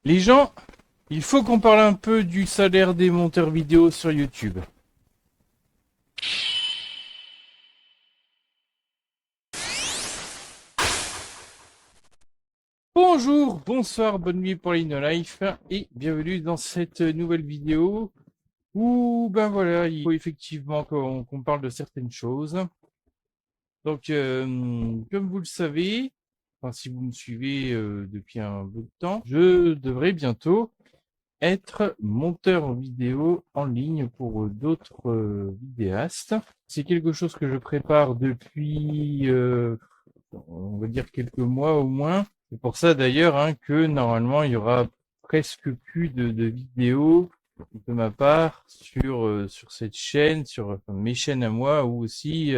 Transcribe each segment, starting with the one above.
Les gens, il faut qu'on parle un peu du salaire des monteurs vidéo sur YouTube. Bonjour, bonsoir, bonne nuit pour les No Life et bienvenue dans cette nouvelle vidéo où, ben voilà, il faut effectivement qu'on parle de certaines choses. Donc, comme vous le savez, enfin, si vous me suivez depuis un bout de temps, je devrais bientôt être monteur vidéo en ligne pour d'autres vidéastes. C'est quelque chose que je prépare depuis, on va dire quelques mois au moins. C'est pour ça d'ailleurs hein, que normalement il y aura presque plus de vidéos de ma part sur cette chaîne, sur enfin, mes chaînes à moi, ou aussi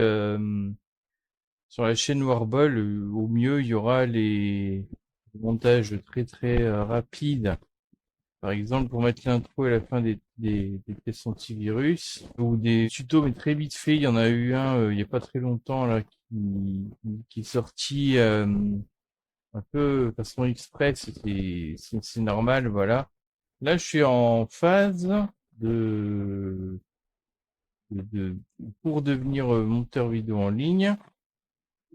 sur la chaîne Warball. Au mieux, il y aura les montages très très rapides. Par exemple, pour mettre l'intro et la fin des tests antivirus, ou des tutos, mais très vite fait, il y en a eu un il y a pas très longtemps là qui est sorti un peu de façon express, c'est normal, voilà. Là, je suis en phase de, de pour devenir monteur vidéo en ligne.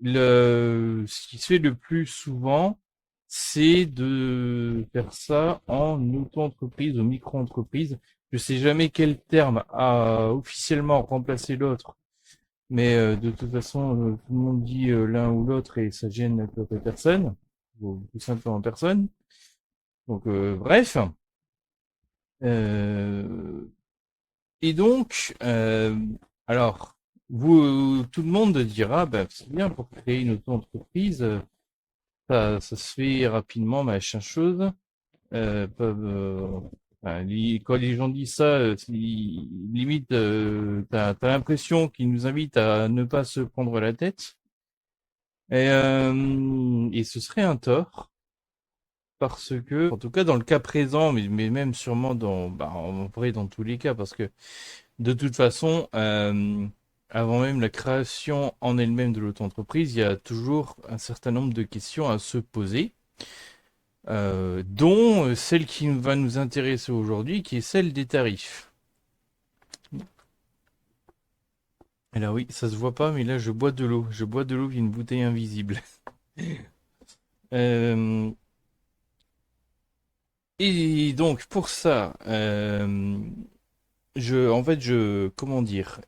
Ce qui se fait le plus souvent, c'est de faire ça en auto-entreprise ou micro-entreprise. Je sais jamais quel terme a officiellement remplacé l'autre, mais de toute façon, tout le monde dit l'un ou l'autre et ça gêne à peu près personne, ou tout simplement personne. Donc, bref. Euh, et donc, alors, tout le monde dira, bah, c'est bien pour créer une auto-entreprise. Ça se fait rapidement, machin chose. Enfin, quand les gens disent ça, limite, t'as l'impression qu'ils nous invitent à ne pas se prendre la tête. Et ce serait un tort, parce que, en tout cas dans le cas présent, mais même sûrement en vrai dans tous les cas, parce que de toute façon, avant même la création en elle-même de l'auto-entreprise, il y a toujours un certain nombre de questions à se poser. Dont celle qui va nous intéresser aujourd'hui, qui est celle des tarifs. Alors oui, ça se voit pas, mais là je bois de l'eau. Je bois de l'eau d'une bouteille invisible. Euh, et donc pour ça, comment dire,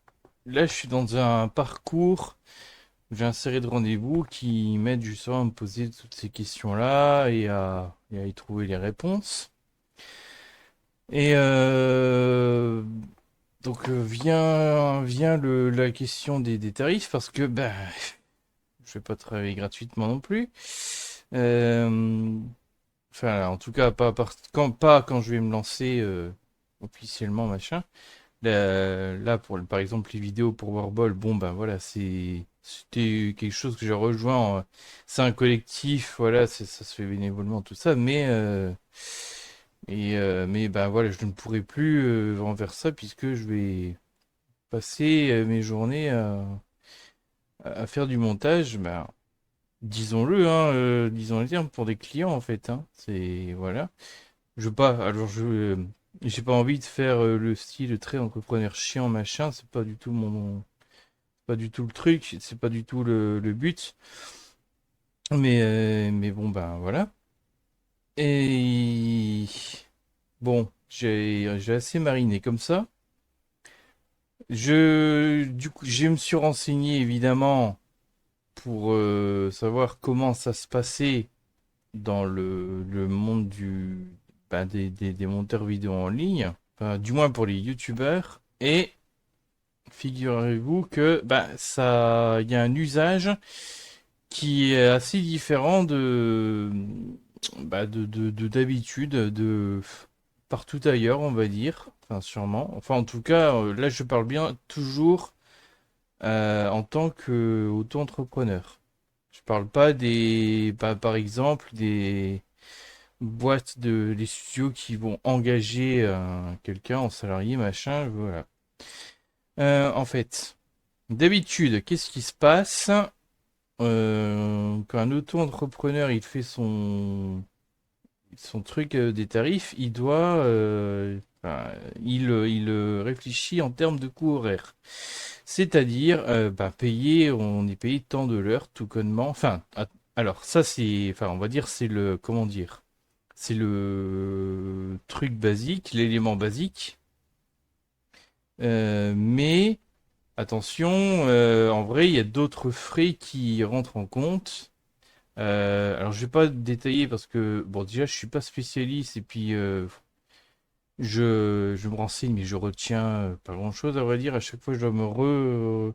là je suis dans un parcours, j'ai un série de rendez-vous qui m'aident justement à me poser toutes ces questions-là et à y trouver les réponses. Et donc vient la question des tarifs parce que ben je vais pas travailler gratuitement non plus. Euh, enfin en tout cas pas quand je vais me lancer officiellement machin. Là pour par exemple les vidéos pour Warball, bon ben voilà c'était quelque chose que j'ai rejoint. C'est un collectif, voilà, ça se fait bénévolement tout ça, mais ben voilà je ne pourrai plus envers ça puisque je vais passer mes journées à faire du montage, ben, disons-le, hein, disons les termes pour des clients en fait. Hein, c'est voilà. Je veux pas, alors j'ai pas envie de faire le style très entrepreneur chiant machin. C'est pas du tout pas du tout le truc. C'est pas du tout le but. Mais bon ben voilà. Et bon, j'ai assez mariné comme ça. Du coup, je me suis renseigné évidemment pour savoir comment ça se passait dans le monde des monteurs vidéo en ligne, enfin, du moins pour les youtubeurs. Et figurez-vous que il y a un usage qui est assez différent d'habitude, de partout ailleurs, on va dire. Enfin, sûrement. Enfin, en tout cas, là, je parle bien toujours en tant qu'auto-entrepreneur. Je parle pas par exemple, des boîtes des studios qui vont engager quelqu'un en salarié, machin, voilà. En fait, d'habitude, qu'est-ce qui se passe quand un auto-entrepreneur il fait son truc des tarifs, il doit, enfin, il réfléchit en termes de coût horaire. C'est-à-dire, bah, payer, on est payé tant de l'heure, tout connement. Enfin, alors ça c'est, enfin, on va dire c'est le, comment dire, c'est le truc basique, l'élément basique. Mais attention, en vrai, il y a d'autres frais qui rentrent en compte. Alors, je vais pas détailler parce que, bon, déjà, je suis pas spécialiste et puis je me renseigne, mais je retiens pas grand-chose, à vrai dire. À chaque fois, je dois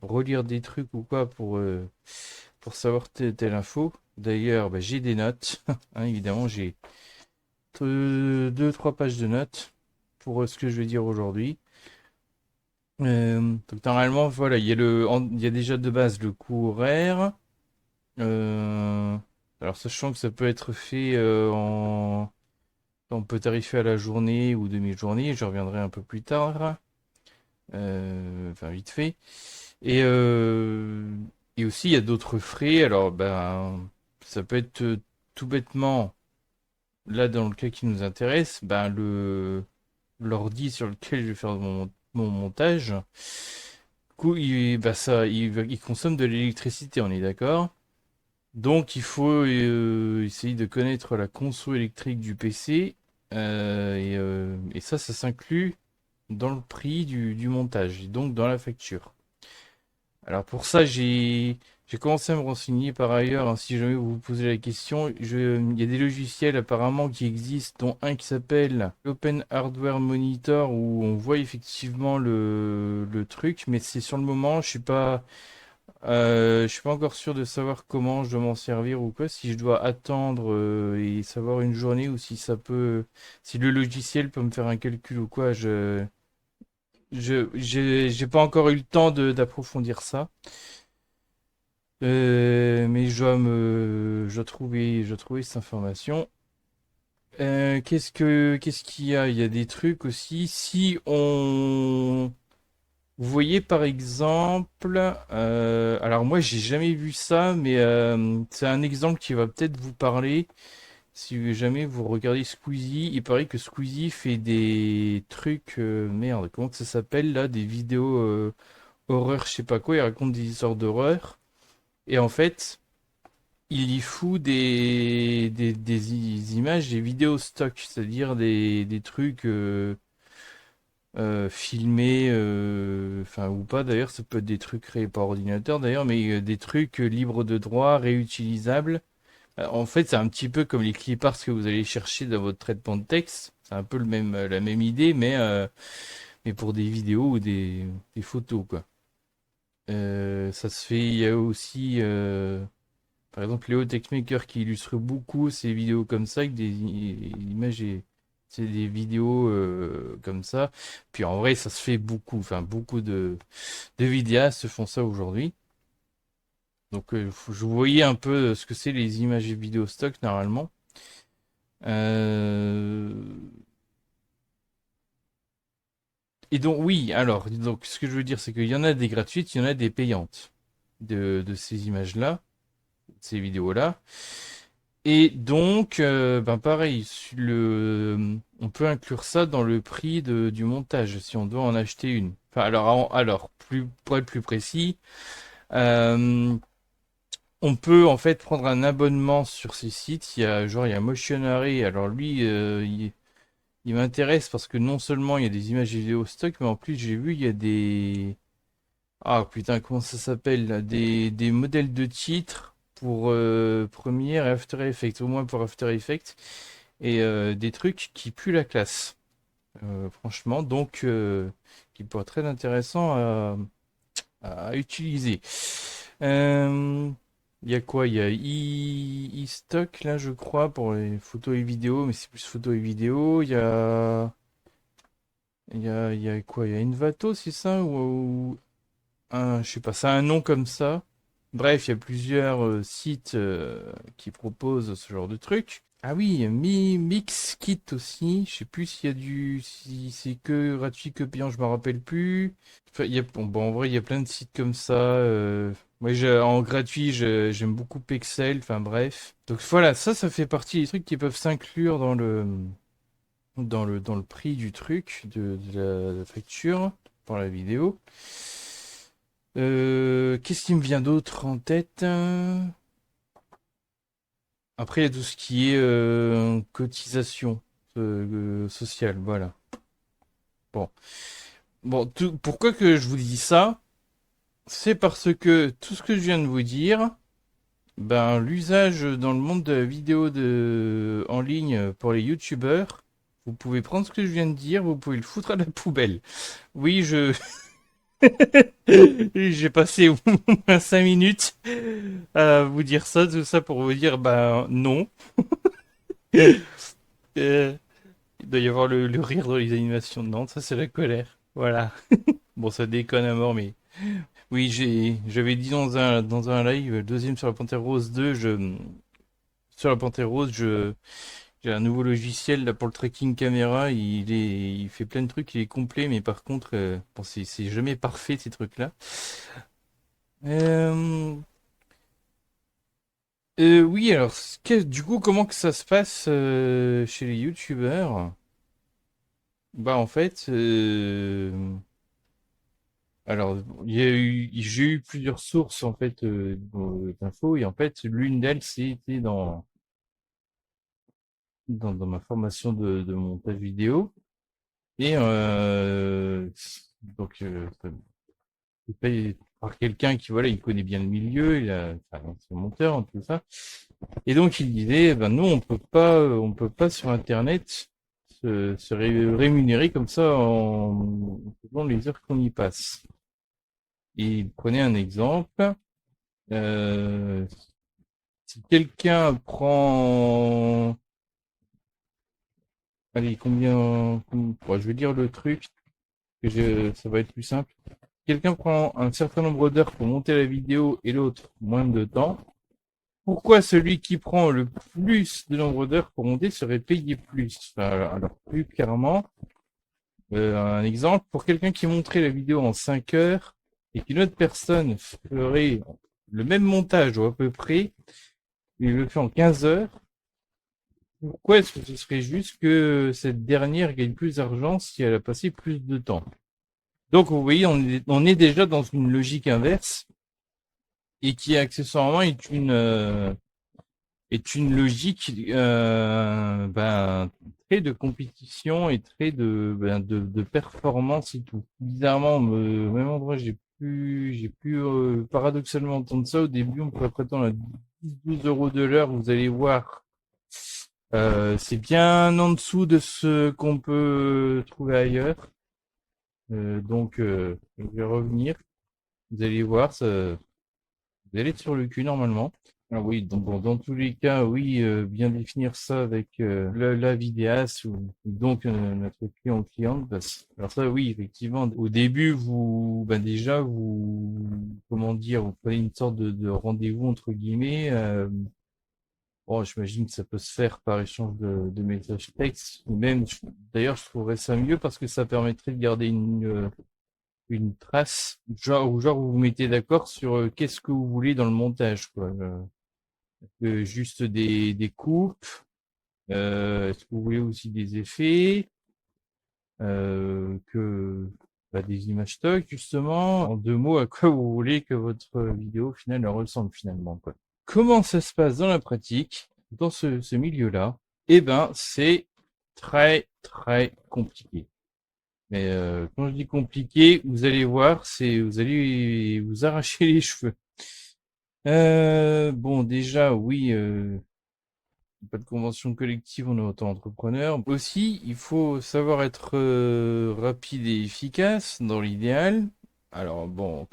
relire des trucs ou quoi pour savoir telle info. D'ailleurs, bah, j'ai des notes. Hein, évidemment, j'ai deux, trois pages de notes pour ce que je vais dire aujourd'hui. Donc normalement, voilà, il y a déjà de base le coût horaire. Euh, alors sachant que ça peut être fait on peut tarifer à la journée ou demi-journée, je reviendrai un peu plus tard. Enfin vite fait. Et, euh, et aussi il y a d'autres frais. Alors ben ça peut être tout bêtement, là dans le cas qui nous intéresse, ben l'ordi sur lequel je vais faire mon montage. Du coup, il consomme de l'électricité, on est d'accord? Donc, il faut essayer de connaître la conso électrique du PC. Et ça s'inclut dans le prix du montage, et donc dans la facture. Alors pour ça, j'ai commencé à me renseigner par ailleurs, hein, si jamais vous vous posez la question. Il y a des logiciels apparemment qui existent, dont un qui s'appelle Open Hardware Monitor, où on voit effectivement le truc, mais c'est sur le moment, je suis pas encore sûr de savoir comment je dois m'en servir ou quoi, si je dois attendre et savoir une journée ou si si le logiciel peut me faire un calcul ou quoi, j'ai pas encore eu le temps d'approfondir ça. Mais je dois trouver cette information. Qu'est-ce qu'il y a? Il y a des trucs aussi. Si on, Vous voyez par exemple, alors moi j'ai jamais vu ça, mais c'est un exemple qui va peut-être vous parler. Si jamais vous regardez Squeezie, il paraît que Squeezie fait des trucs, merde, comment que ça s'appelle là, des vidéos horreur, je sais pas quoi, il raconte des histoires d'horreur. Et en fait, il y fout des images, des vidéos stock, c'est-à-dire des trucs filmés, enfin ou pas d'ailleurs, ça peut être des trucs créés par ordinateur d'ailleurs, mais des trucs libres de droit, réutilisables. En fait, c'est un petit peu comme les clipart que vous allez chercher dans votre traitement de texte. C'est un peu la même idée, mais pour des vidéos ou des photos, quoi. Ça se fait, il y a aussi, par exemple, Léo Techmaker qui illustre beaucoup ces vidéos comme ça, avec des images et c'est des vidéos comme ça. Puis en vrai, ça se fait beaucoup, enfin beaucoup de vidéastes se font ça aujourd'hui. Donc je voyais un peu ce que c'est les images et vidéos stock normalement. Euh, Et donc oui, alors donc ce que je veux dire, c'est qu'il y en a des gratuites, il y en a des payantes de ces images-là, de ces vidéos-là. Et donc, ben pareil, on peut inclure ça dans le prix du montage si on doit en acheter une. Enfin, alors pour être plus précis, euh, on peut en fait prendre un abonnement sur ces sites. Il y a Motionary. Alors lui, il m'intéresse parce que non seulement il y a des images et vidéos stock, mais en plus j'ai vu il y a ah putain, comment ça s'appelle là? Des modèles de titres pour Premiere et After Effects, au moins pour After Effects, et des trucs qui puent la classe. Franchement, donc qui pourrait être très intéressant à utiliser. Euh, Il y a quoi? Il y a iStock là, je crois, pour les photos et vidéos, mais c'est plus photos et vidéos. Il y a quoi? Il y a Envato, c'est ça? Je sais pas, ça a un nom comme ça. Bref, il y a plusieurs sites qui proposent ce genre de trucs. Ah oui, Mixkit aussi. Je sais plus si c'est que gratuit, que payant, je me rappelle plus. Enfin, bon, en vrai, il y a plein de sites comme ça. Moi, en gratuit, j'aime beaucoup Pexel, enfin bref. Donc voilà, ça fait partie des trucs qui peuvent s'inclure dans le prix du truc, de la facture, pour la vidéo. Qu'est-ce qui me vient d'autre en tête? Après, il y a tout ce qui est cotisation sociale, voilà. Bon, bon, pourquoi que je vous dis ça? C'est parce que tout ce que je viens de vous dire, ben l'usage dans le monde de la vidéo en ligne pour les youtubeurs, vous pouvez prendre ce que je viens de dire, vous pouvez le foutre à la poubelle. Oui, j'ai passé au moins 5 minutes à vous dire ça, tout ça pour vous dire, ben non. Euh, il doit y avoir le rire dans les animations de Nantes, ça c'est la colère. Voilà. Bon, ça déconne à mort, mais oui, j'avais dit dans un live, le deuxième sur la Panthère Rose 2, sur la Panthère Rose, j'ai un nouveau logiciel là pour le tracking caméra. Il fait plein de trucs, il est complet, mais par contre, bon, c'est jamais parfait ces trucs-là. Euh, oui, alors, du coup, comment que ça se passe chez les youtubeurs? Bah, en fait, alors, j'ai eu plusieurs sources en fait d'infos et en fait, l'une d'elles, c'était dans ma formation de montage vidéo et donc c'est fait par quelqu'un qui voilà, il connaît bien le milieu, enfin, c'est un monteur en tout ça. Et donc il disait, ben nous on peut pas sur Internet se rémunérer comme ça en faisant les heures qu'on y passe. Et il prenait un exemple. Euh, Si quelqu'un prend, allez, je vais dire le truc, ça va être plus simple. Quelqu'un prend un certain nombre d'heures pour monter la vidéo et l'autre moins de temps. Pourquoi celui qui prend le plus de nombre d'heures pour monter serait payé plus? Enfin, alors, plus clairement, un exemple, pour quelqu'un qui monterait la vidéo en 5 heures et qu'une autre personne ferait le même montage ou à peu près, il le fait en 15 heures. Pourquoi est-ce que ce serait juste que cette dernière gagne plus d'argent si elle a passé plus de temps? Donc, vous voyez, on est déjà dans une logique inverse et qui accessoirement est une logique ben, très de compétition et très de performance et tout. Bizarrement, au même endroit, j'ai pu paradoxalement entendre ça. Au début, on pourrait prétendre à 10-12 euros de l'heure. Vous allez voir, c'est bien en dessous de ce qu'on peut trouver ailleurs. Donc, je vais revenir. Vous allez voir, vous allez être sur le cul normalement. Ah oui, donc bon, dans tous les cas, oui, bien définir ça avec la vidéaste ou donc notre client ou cliente. Alors ça, oui, effectivement, au début, ben déjà, comment dire, vous prenez une sorte de rendez-vous entre guillemets. Bon, j'imagine que ça peut se faire par échange de messages textes. Même, d'ailleurs, je trouverais ça mieux parce que ça permettrait de garder une trace, genre vous vous mettez d'accord sur qu'est-ce que vous voulez dans le montage, quoi. Juste des coupes, est-ce que vous voulez aussi des effets, des images stock, justement. En 2 mots, à quoi vous voulez que votre vidéo, au final, elle ressemble finalement, quoi. Comment ça se passe dans la pratique, dans ce milieu-là? Eh ben, c'est très, très compliqué. Mais quand je dis compliqué, vous allez voir, vous allez vous arracher les cheveux. Bon, déjà, oui, pas de convention collective, on est auto-entrepreneur. Aussi, il faut savoir être rapide et efficace dans l'idéal. Alors bon,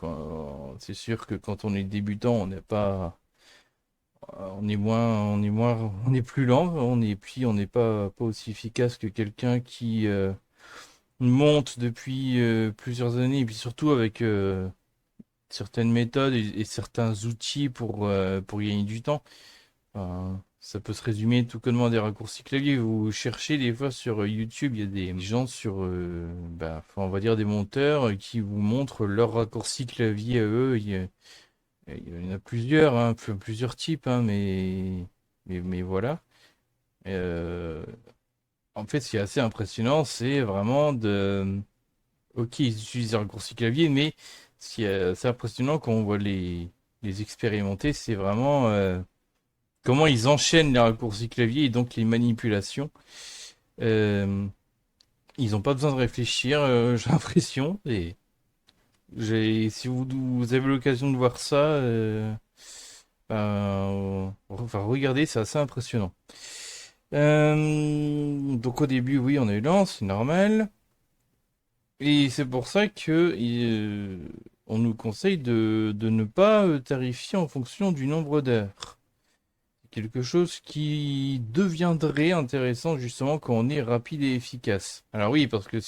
c'est sûr que quand on est débutant, on n'est pas, on est plus lent, puis on n'est pas aussi efficace que quelqu'un qui monte depuis plusieurs années, et puis surtout avec certaines méthodes et certains outils pour gagner du temps. Enfin, ça peut se résumer tout connement à des raccourcis clavier. Vous cherchez des fois sur YouTube, il y a des gens sur, enfin, on va dire des monteurs qui vous montrent leurs raccourcis clavier à eux. Il y en a plusieurs, hein, plusieurs types, hein, mais voilà. Euh, En fait, ce qui est assez impressionnant, c'est vraiment de... Ok, ils utilisent un raccourci clavier, mais ce qui est assez impressionnant quand on voit les expérimenter, c'est vraiment comment ils enchaînent les raccourcis clavier et donc les manipulations. Euh, Ils n'ont pas besoin de réfléchir, j'ai l'impression. Et si vous avez l'occasion de voir ça, enfin, regardez, c'est assez impressionnant. Donc au début, oui, on a eu lance, c'est normal. Et c'est pour ça que on nous conseille de ne pas tarifier en fonction du nombre d'heures. Quelque chose qui deviendrait intéressant justement quand on est rapide et efficace. Alors oui, parce que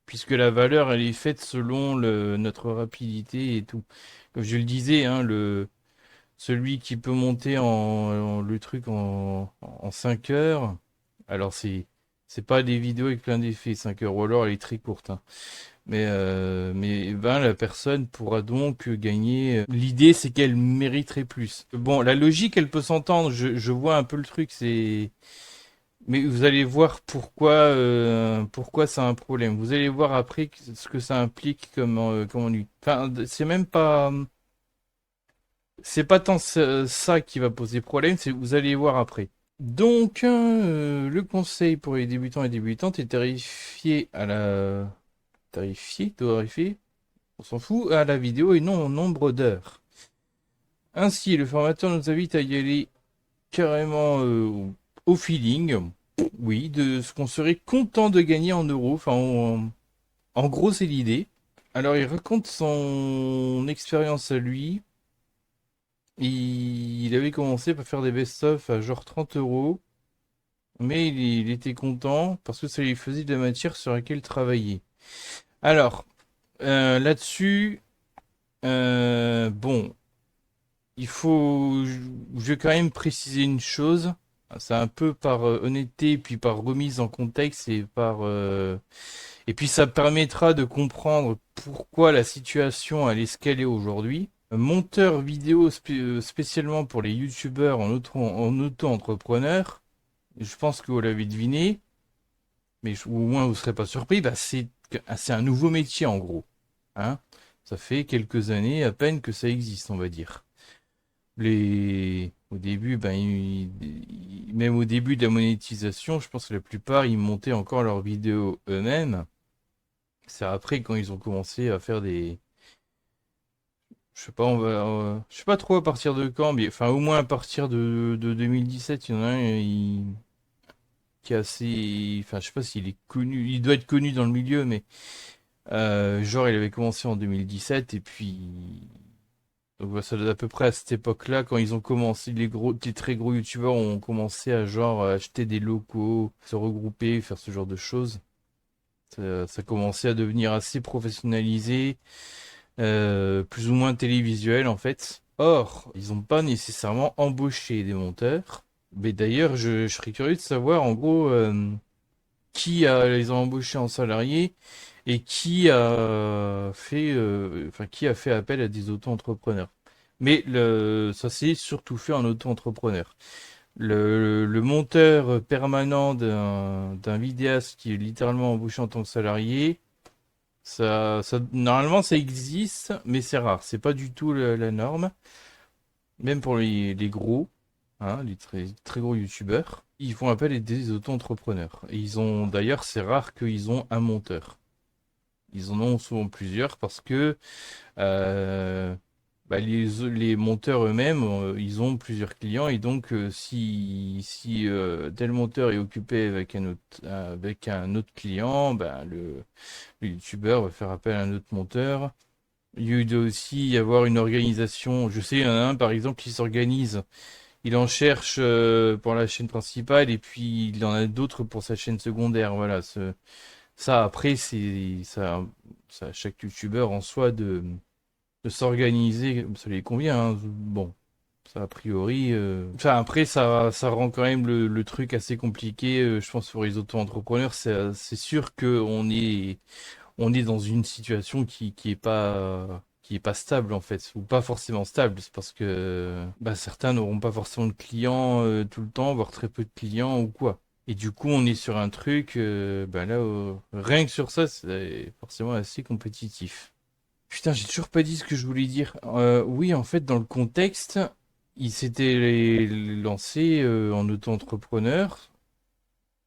puisque la valeur elle est faite selon notre rapidité et tout. Comme je le disais, hein, celui qui peut monter le truc en 5 heures. Alors c'est pas des vidéos avec plein d'effets 5 heures ou alors elle est très courte, hein. Mais ben, la personne pourra donc gagner. L'idée, c'est qu'elle mériterait plus. Bon, la logique, elle peut s'entendre. Je vois un peu le truc. Mais vous allez voir pourquoi c'est un problème. Vous allez voir après ce que ça implique comme ennui. Enfin, c'est pas tant ça qui va poser problème. C'est vous allez voir après. Donc, le conseil pour les débutants et débutantes est tarifié, on s'en fout, à la vidéo et non au nombre d'heures. Ainsi, le formateur nous invite à y aller carrément au feeling, oui, de ce qu'on serait content de gagner en euros. Enfin, en gros, c'est l'idée. Alors, il raconte son expérience à lui. Il avait commencé par faire des best-of à genre 30 euros, mais il était content parce que ça lui faisait de la matière sur laquelle travailler. Alors, là-dessus, bon, je vais quand même préciser une chose. C'est un peu par honnêteté, puis par remise en contexte et puis ça permettra de comprendre pourquoi la situation elle est ce qu'elle est aujourd'hui. Un monteur vidéo spécialement pour les youtubeurs en auto-entrepreneur, je pense que vous l'avez deviné, mais au moins vous ne serez pas surpris, bah c'est un nouveau métier en gros. Hein. Ça fait quelques années à peine que ça existe, on va dire. Au début, ben, même au début de la monétisation, je pense que la plupart, ils montaient encore leurs vidéos eux-mêmes. C'est après quand ils ont commencé à faire je sais pas, je sais pas trop à partir de quand, mais enfin au moins à partir de 2017, il y en a un qui est assez, enfin je sais pas s'il est connu, il doit être connu dans le milieu, mais genre il avait commencé en 2017 et puis donc voilà, ça doit être à peu près à cette époque-là, quand ils ont commencé, les très gros youtubeurs ont commencé à genre acheter des locaux, se regrouper, faire ce genre de choses. Ça commençait à devenir assez professionnalisé, plus ou moins télévisuel en fait. Or, ils n'ont pas nécessairement embauché des monteurs. Mais d'ailleurs, je serais curieux de savoir en gros les a embauchés en salariés et qui a fait appel à des auto-entrepreneurs. Mais ça s'est surtout fait en auto-entrepreneur. Le monteur permanent d'un vidéaste qui est littéralement embauché en tant que salarié, normalement ça existe, mais c'est rare. C'est pas du tout la norme. Même pour les gros, hein, les très, très gros youtubeurs, ils font appel à des auto-entrepreneurs. Et d'ailleurs, c'est rare qu'ils ont un monteur. Ils en ont souvent plusieurs parce que euh, bah, les monteurs eux-mêmes, ils ont plusieurs clients et donc si tel monteur est occupé avec un autre client, bah, le youtubeur va faire appel à un autre monteur. Il doit aussi y avoir une organisation. Je sais, il y en a un par exemple qui s'organise. Il en cherche pour la chaîne principale et puis il en a d'autres pour sa chaîne secondaire. Voilà, ça après ça à chaque youtubeur en soi de s'organiser comme ça lui convient. Hein. Bon, ça a priori. Enfin après ça rend quand même le truc assez compliqué. Je pense pour les auto-entrepreneurs, c'est sûr que on est dans une situation qui qui est pas stable en fait, ou pas forcément stable, c'est parce que bah, certains n'auront pas forcément de clients tout le temps, voire très peu de clients ou quoi. Et du coup, on est sur un truc, bah là, rien que sur ça, c'est forcément assez compétitif. Putain, j'ai toujours pas dit ce que je voulais dire. Oui, en fait, dans le contexte, il s'était lancé en auto-entrepreneur.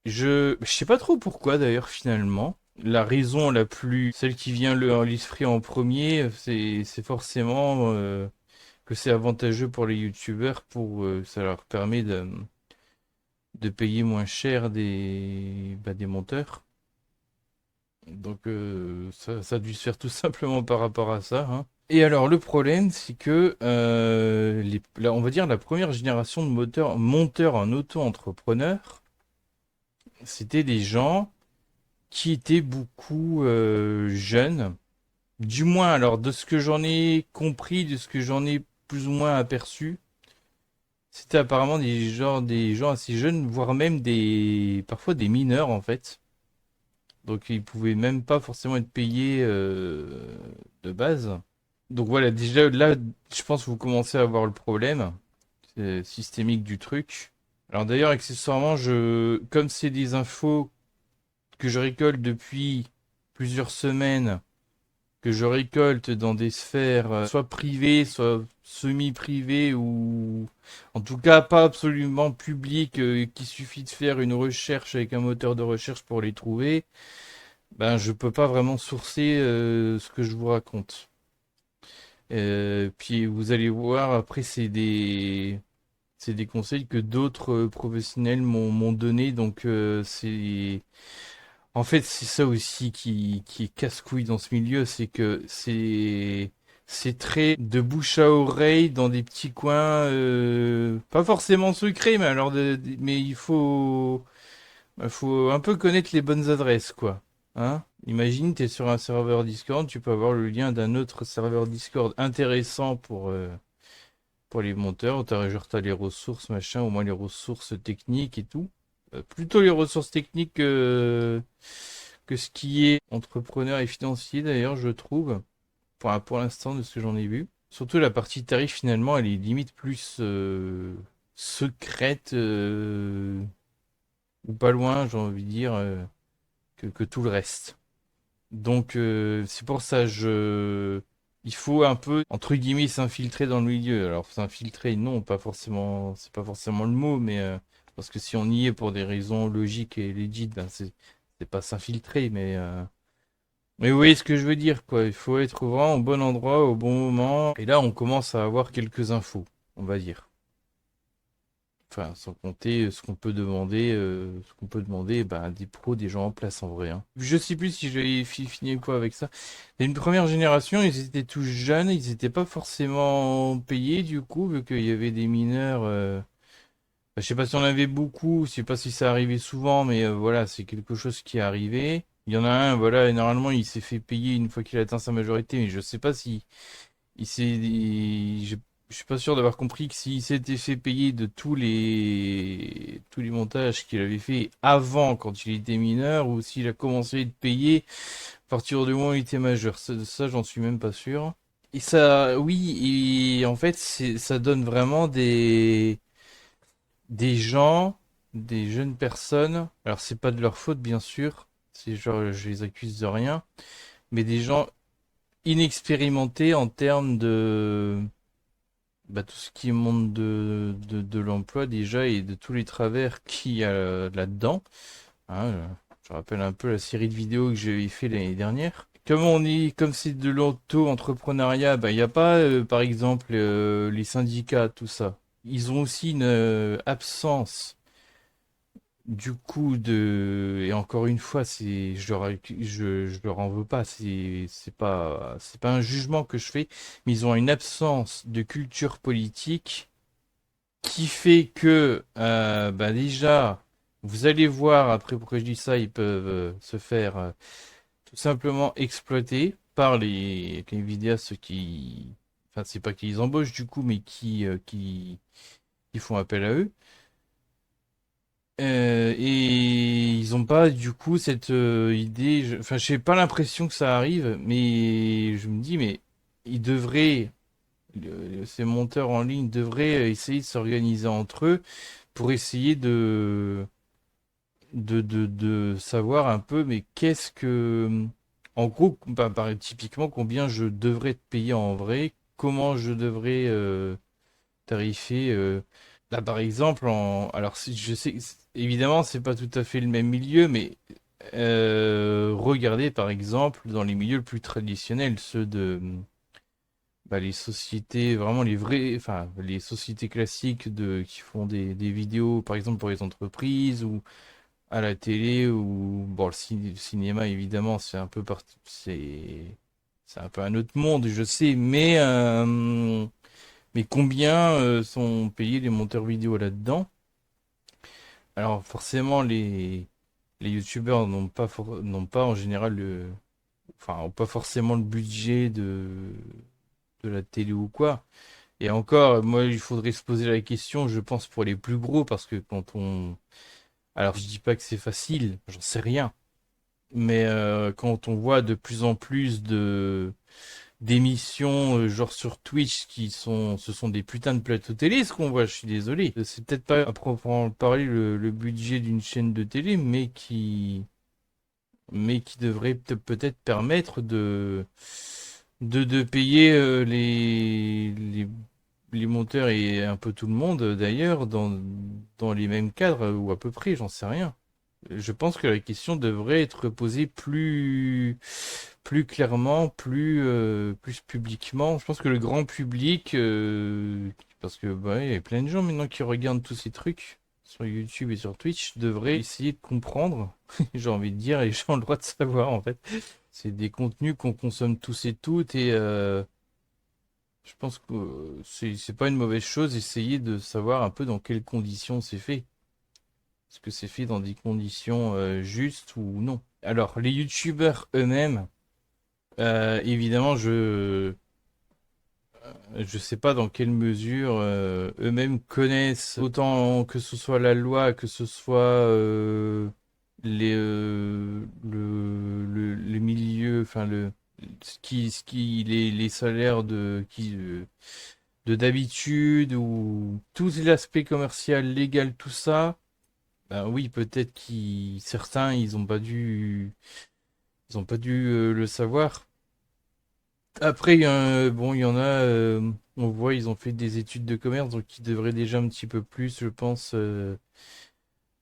Je sais pas trop pourquoi d'ailleurs finalement. La raison la plus, celle qui vient à l'esprit en premier, c'est forcément que c'est avantageux pour les youtubeurs ça leur permet de payer moins cher des monteurs. Donc ça a dû se faire tout simplement par rapport à ça, hein. Et alors le problème c'est que on va dire la première génération de monteurs en auto-entrepreneur, c'était des gens qui étaient beaucoup jeunes. Du moins, alors de ce que j'en ai compris, de ce que j'en ai plus ou moins aperçu, c'était apparemment des gens assez jeunes, voire même parfois des mineurs en fait. Donc ils pouvaient même pas forcément être payés de base. Donc voilà, déjà là, je pense que vous commencez à voir le problème systémique du truc. Alors d'ailleurs, accessoirement, comme c'est des infos que je récolte depuis plusieurs semaines, que je récolte dans des sphères soit privées, soit semi-privées, ou en tout cas pas absolument publiques, qu'il suffit de faire une recherche avec un moteur de recherche pour les trouver, ben je peux pas vraiment sourcer ce que je vous raconte. Puis vous allez voir, après c'est des conseils que d'autres professionnels m'ont donné, donc c'est en fait, c'est ça aussi qui est casse-couille dans ce milieu, c'est que c'est très de bouche à oreille dans des petits coins, pas forcément secrets, mais mais il faut un peu connaître les bonnes adresses, quoi. Hein? Imagine, tu es sur un serveur Discord, tu peux avoir le lien d'un autre serveur Discord intéressant pour les monteurs. Genre, t'as les ressources, machin, au moins les ressources techniques et tout. Plutôt les ressources techniques que ce qui est entrepreneur et financier d'ailleurs, je trouve, pour l'instant de ce que j'en ai vu. Surtout la partie tarif finalement, elle est limite plus secrète ou pas loin, j'ai envie de dire, que tout le reste. Donc c'est pour ça, il faut un peu, entre guillemets, s'infiltrer dans le milieu. Alors s'infiltrer, non, pas forcément, c'est pas forcément le mot, mais parce que si on y est pour des raisons logiques et legit, ben c'est pas s'infiltrer, mais vous voyez ce que je veux dire, quoi. Il faut être vraiment au bon endroit, au bon moment. Et là, on commence à avoir quelques infos, on va dire. Enfin, sans compter ce qu'on peut demander bah, à des pros, des gens en place en vrai, hein. Je sais plus si j'avais fini quoi avec ça. Et une première génération, ils étaient tous jeunes, ils n'étaient pas forcément payés du coup, vu qu'il y avait des mineurs. Bah, je sais pas si on avait beaucoup, je sais pas si ça arrivait souvent, mais voilà, c'est quelque chose qui est arrivé. Il y en a un, voilà, et normalement il s'est fait payer une fois qu'il a atteint sa majorité, mais je sais pas si il s'est, je suis pas sûr d'avoir compris que s'il s'était fait payer de tous les montages qu'il avait fait avant quand il était mineur ou s'il a commencé à être payé à partir du moment où il était majeur. Ça, j'en suis même pas sûr. Et ça, oui, et en fait, ça donne vraiment des gens, des jeunes personnes. Alors, c'est pas de leur faute, bien sûr. C'est genre, je les accuse de rien. Mais des gens inexpérimentés en termes de bah, tout ce qui est monde de l'emploi déjà et de tous les travers qu'il y a là-dedans. Hein, je rappelle un peu la série de vidéos que j'ai fait l'année dernière. Comme c'est de l'auto-entrepreneuriat, bah, il n'y a pas, par exemple, les syndicats, tout ça. Ils ont aussi une absence du coup et encore une fois, je leur en veux pas, c'est pas un jugement que je fais, mais ils ont une absence de culture politique qui fait que, bah déjà, vous allez voir, après pourquoi je dis ça, ils peuvent se faire tout simplement exploiter par les vidéastes enfin, c'est pas qu'ils embauchent du coup, mais qui font appel à eux. Et ils ont pas du coup cette idée, enfin, j'ai pas l'impression que ça arrive, mais je me dis, mais ces monteurs en ligne devraient essayer de s'organiser entre eux pour essayer de savoir un peu, mais qu'est-ce que, en gros, typiquement, combien je devrais te payer en vrai, comment je devrais tarifer. Là, par exemple, alors si je sais, évidemment, c'est pas tout à fait le même milieu, mais regardez par exemple dans les milieux plus traditionnels, ceux de les sociétés, vraiment les vraies, enfin les sociétés classiques qui font des vidéos, par exemple pour les entreprises ou à la télé ou bon le cinéma évidemment c'est un peu un autre monde, je sais, mais combien sont payés les monteurs vidéo là-dedans? Alors forcément les youtubeurs n'ont pas en général enfin ont pas forcément le budget de la télé ou quoi. Et encore, moi, il faudrait se poser la question, je pense, pour les plus gros, parce que alors, je dis pas que c'est facile, j'en sais rien. Mais quand on voit de plus en plus de d'émissions, genre sur Twitch, ce sont des putains de plateaux télé, ce qu'on voit, je suis désolé. C'est peut-être pas à proprement parler le budget d'une chaîne de télé, mais qui devrait peut-être permettre de payer les monteurs et un peu tout le monde d'ailleurs dans les mêmes cadres ou à peu près, j'en sais rien. Je pense que la question devrait être posée plus clairement, plus publiquement. Je pense que le grand public, parce que il y a plein de gens maintenant qui regardent tous ces trucs sur YouTube et sur Twitch, devraient essayer de comprendre. J'ai envie de dire, et les gens ont le droit de savoir en fait. C'est des contenus qu'on consomme tous et toutes et je pense que c'est pas une mauvaise chose, essayer de savoir un peu dans quelles conditions c'est fait. Est-ce que c'est fait dans des conditions justes ou non? Alors, les youtubeurs eux-mêmes, évidemment, je sais pas dans quelle mesure eux-mêmes connaissent autant que ce soit la loi, que ce soit les milieux, enfin les salaires de d'habitude ou tout l'aspect commercial, légal, tout ça. Ben oui, peut-être certains, ils ont pas dû le savoir. Après, bon, il y en a, on voit, ils ont fait des études de commerce, donc ils devraient déjà un petit peu plus, je pense,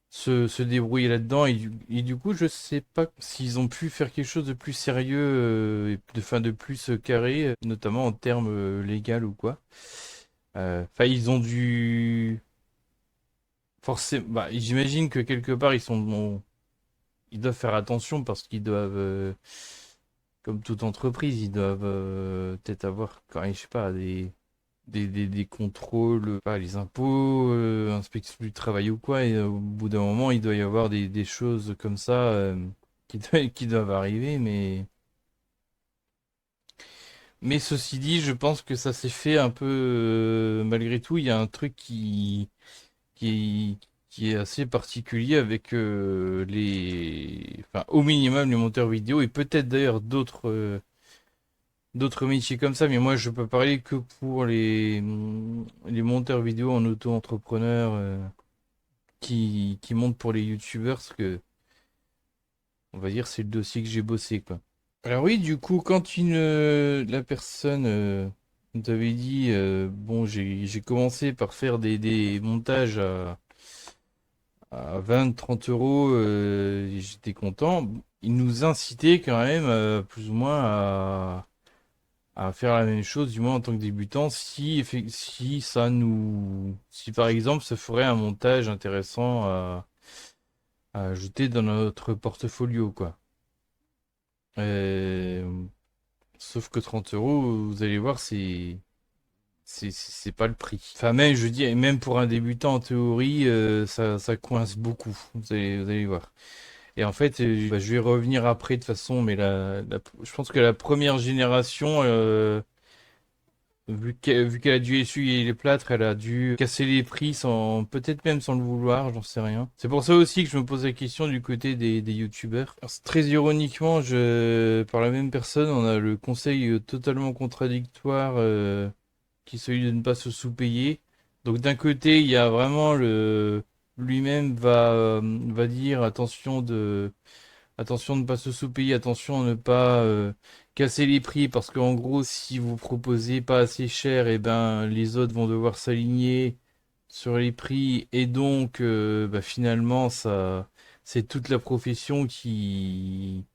se débrouiller là-dedans. Et du coup, je sais pas s'ils ont pu faire quelque chose de plus sérieux, et de plus carré, notamment en termes légal ou quoi. Enfin, ils ont dû forcément, j'imagine que quelque part ils doivent faire attention parce qu'ils doivent, comme toute entreprise, ils doivent peut-être avoir, quand même, je sais pas, des contrôles, pas les impôts, inspection du travail ou quoi, et au bout d'un moment, il doit y avoir des choses comme ça qui doivent arriver, mais ceci dit, je pense que ça s'est fait un peu malgré tout. Il y a un truc qui, qui est assez particulier avec enfin, au minimum les monteurs vidéo et peut-être d'ailleurs d'autres métiers comme ça, mais moi je peux parler que pour les monteurs vidéo en auto-entrepreneur qui montent pour les youtubeurs, parce que on va dire c'est le dossier que j'ai bossé quoi. Alors oui, du coup, quand la personne t'avait dit bon j'ai commencé par faire des montages à 20-30 euros, et j'étais content. Il nous incitait quand même plus ou moins à faire la même chose, du moins en tant que débutant, si par exemple ça ferait un montage intéressant à ajouter dans notre portfolio, quoi. Euh, Sauf que 30 euros, vous allez voir, c'est pas le prix. Enfin, même, je dis, même pour un débutant en théorie, ça coince beaucoup. Vous allez voir. Et en fait, je vais revenir après de toute façon, mais je pense que la première génération, vu qu'elle a dû essuyer les plâtres, elle a dû casser les prix sans, peut-être même sans le vouloir, j'en sais rien. C'est pour ça aussi que je me pose la question du côté des youtubeurs. Alors, très ironiquement, par la même personne, on a le conseil totalement contradictoire, qui est celui de ne pas se sous-payer. Donc d'un côté, il y a vraiment lui-même va dire attention de ne pas se sous-payer, attention à ne pas casser les prix, parce qu'en gros, si vous proposez pas assez cher, et ben les autres vont devoir s'aligner sur les prix, et donc bah, finalement, ça, c'est toute la profession qui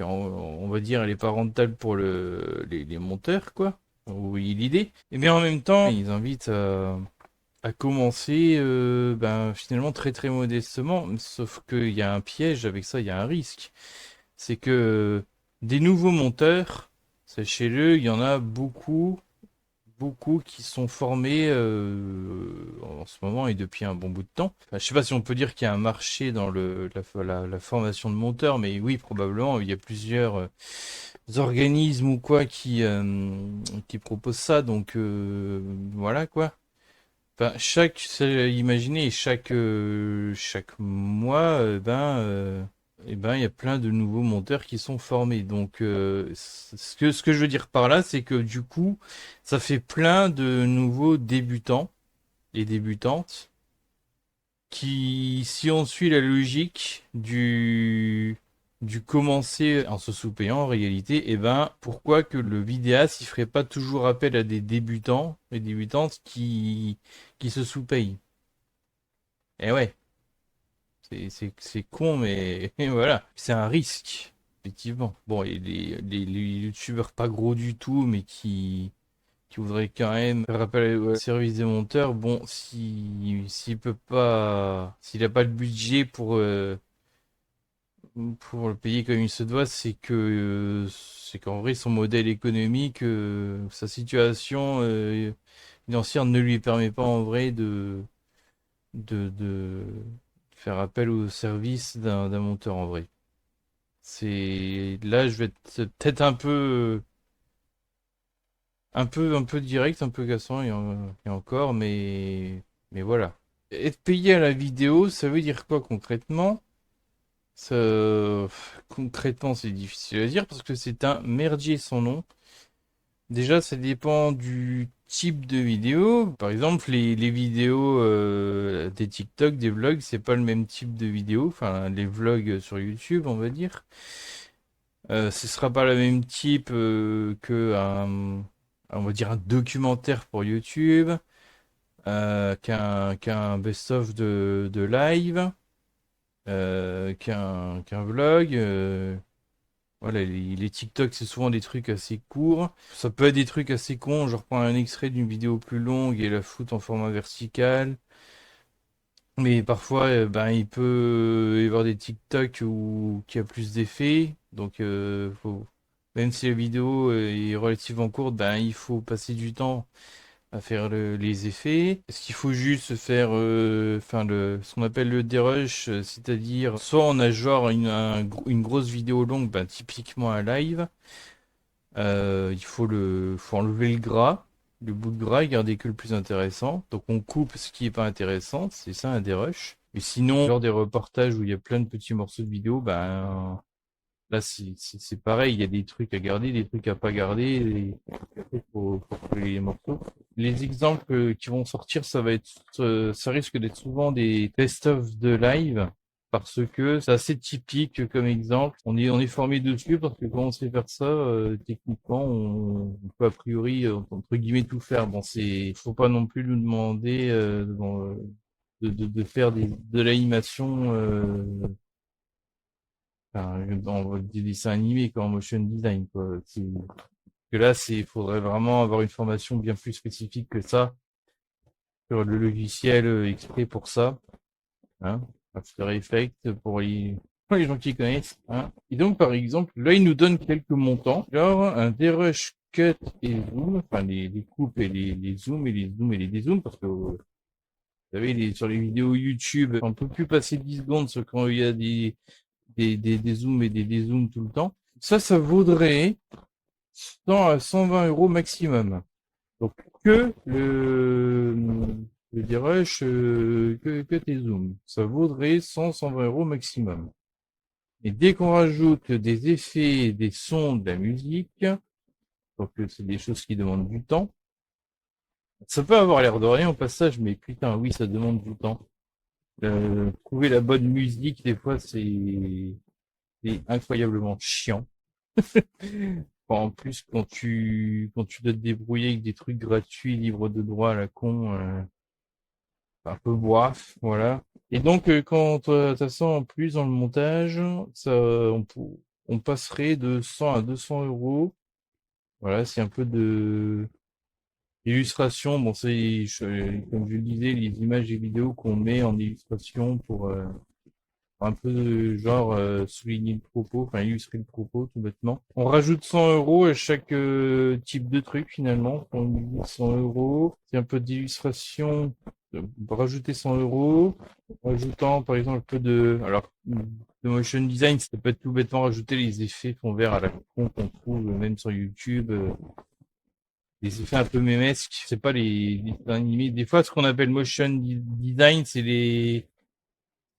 on va dire, elle est pas rentable pour les monteurs, quoi. Vous voyez l'idée. Et bien en même temps, ils invitent à commencer ben, finalement très très modestement, sauf qu'il y a un piège avec ça, il y a un risque. C'est que des nouveaux monteurs, sachez-le, il y en a beaucoup, beaucoup qui sont formés en ce moment et depuis un bon bout de temps. Enfin, je sais pas si on peut dire qu'il y a un marché dans la formation de monteurs, mais oui, probablement, il y a plusieurs organismes ou quoi qui proposent ça, donc voilà quoi. Enfin, imaginez, chaque mois, il y a plein de nouveaux monteurs qui sont formés. Donc, ce que je veux dire par là, c'est que du coup, ça fait plein de nouveaux débutants et débutantes qui, si on suit la logique du commencer en se sous-payant en réalité, pourquoi que le vidéaste, il ferait pas toujours appel à des débutants et débutantes qui se sous-payent? Eh ouais, c'est con, mais voilà, c'est un risque, effectivement. Bon, et les youtubeurs pas gros du tout, mais qui voudraient quand même faire appel au service des monteurs, bon, s'il peut pas, s'il a pas le budget pour le payer comme il se doit, c'est qu'en vrai, son modèle économique, sa situation financière ne lui permet pas en vrai de faire appel au service d'un monteur en vrai. C'est là, je vais être peut-être un peu direct, un peu cassant et encore, mais voilà. Être payé à la vidéo, ça veut dire quoi concrètement? Ça, concrètement, c'est difficile à dire parce que c'est un merdier sans nom. Déjà, ça dépend du type de vidéo. Par exemple, les vidéos des TikTok, des vlogs, c'est pas le même type de vidéo. Enfin, les vlogs sur YouTube, on va dire. Ce sera pas le même type on va dire un documentaire pour YouTube, qu'un best-of de live, qu'un vlog. Voilà, les TikTok, c'est souvent des trucs assez courts. Ça peut être des trucs assez cons, genre prendre un extrait d'une vidéo plus longue et la foutre en format vertical. Mais parfois, ben, il peut y avoir des TikTok qui a plus d'effets. Donc, même si la vidéo est relativement courte, ben, il faut passer du temps à faire les effets. Est-ce qu'il faut juste faire enfin, ce qu'on appelle le dérush, c'est-à-dire soit on a genre une grosse vidéo longue, ben, typiquement un live. Faut enlever le gras, le bout de gras et garder que le plus intéressant. Donc on coupe ce qui est pas intéressant, c'est ça un dérush. Mais sinon, genre des reportages où il y a plein de petits morceaux de vidéo, ben là c'est pareil, il y a des trucs à garder, des trucs à pas garder, faut couper les morceaux. Les exemples qui vont sortir, ça risque d'être souvent des best-of de live. Parce que c'est assez typique comme exemple. On est formé dessus parce que quand on sait faire ça, techniquement, on peut a priori, entre guillemets, tout faire. Bon, faut pas non plus nous demander de faire de l'animation enfin, dans des dessins animés, quoi, en motion design, quoi. Que là, faudrait vraiment avoir une formation bien plus spécifique que ça sur le logiciel exprès pour ça, hein. After Effects pour les gens qui connaissent, hein. Et donc, par exemple, là, il nous donne quelques montants, genre un dérush cut et zoom, enfin les coupes et les zooms et les zooms et les dézooms, parce que vous savez, sur les vidéos YouTube, on peut plus passer 10 secondes sauf quand il y a des zooms et des dézooms tout le temps. Ça vaudrait 100 à 120 € maximum. Donc que je dirais que tes zooms, ça vaudrait 100-120 euros maximum. Et dès qu'on rajoute des effets, des sons, de la musique, donc c'est des choses qui demandent du temps. Ça peut avoir l'air de rien au passage, mais putain, oui, ça demande du temps. Trouver la bonne musique, des fois, c'est incroyablement chiant. En plus, quand tu dois te débrouiller avec des trucs gratuits, libres de droit à la con, un peu boif, voilà. Et donc, quand t'as ça en plus dans le montage, ça, on passerait de 100 à 200 euros. Voilà, c'est un peu de illustration. Bon, comme je le disais, les images et vidéos qu'on met en illustration pour un peu genre souligner le propos, enfin illustrer le propos tout bêtement. On rajoute 100 euros à chaque type de truc finalement. On dit 100 euros. C'est un peu d'illustration. On peut rajouter 100 euros. En rajoutant par exemple un peu de motion design, ça peut être tout bêtement rajouter les effets fond vert à la con qu'on trouve même sur YouTube. Des effets un peu mémesques. C'est pas les dessins animés. Des fois, ce qu'on appelle motion design, c'est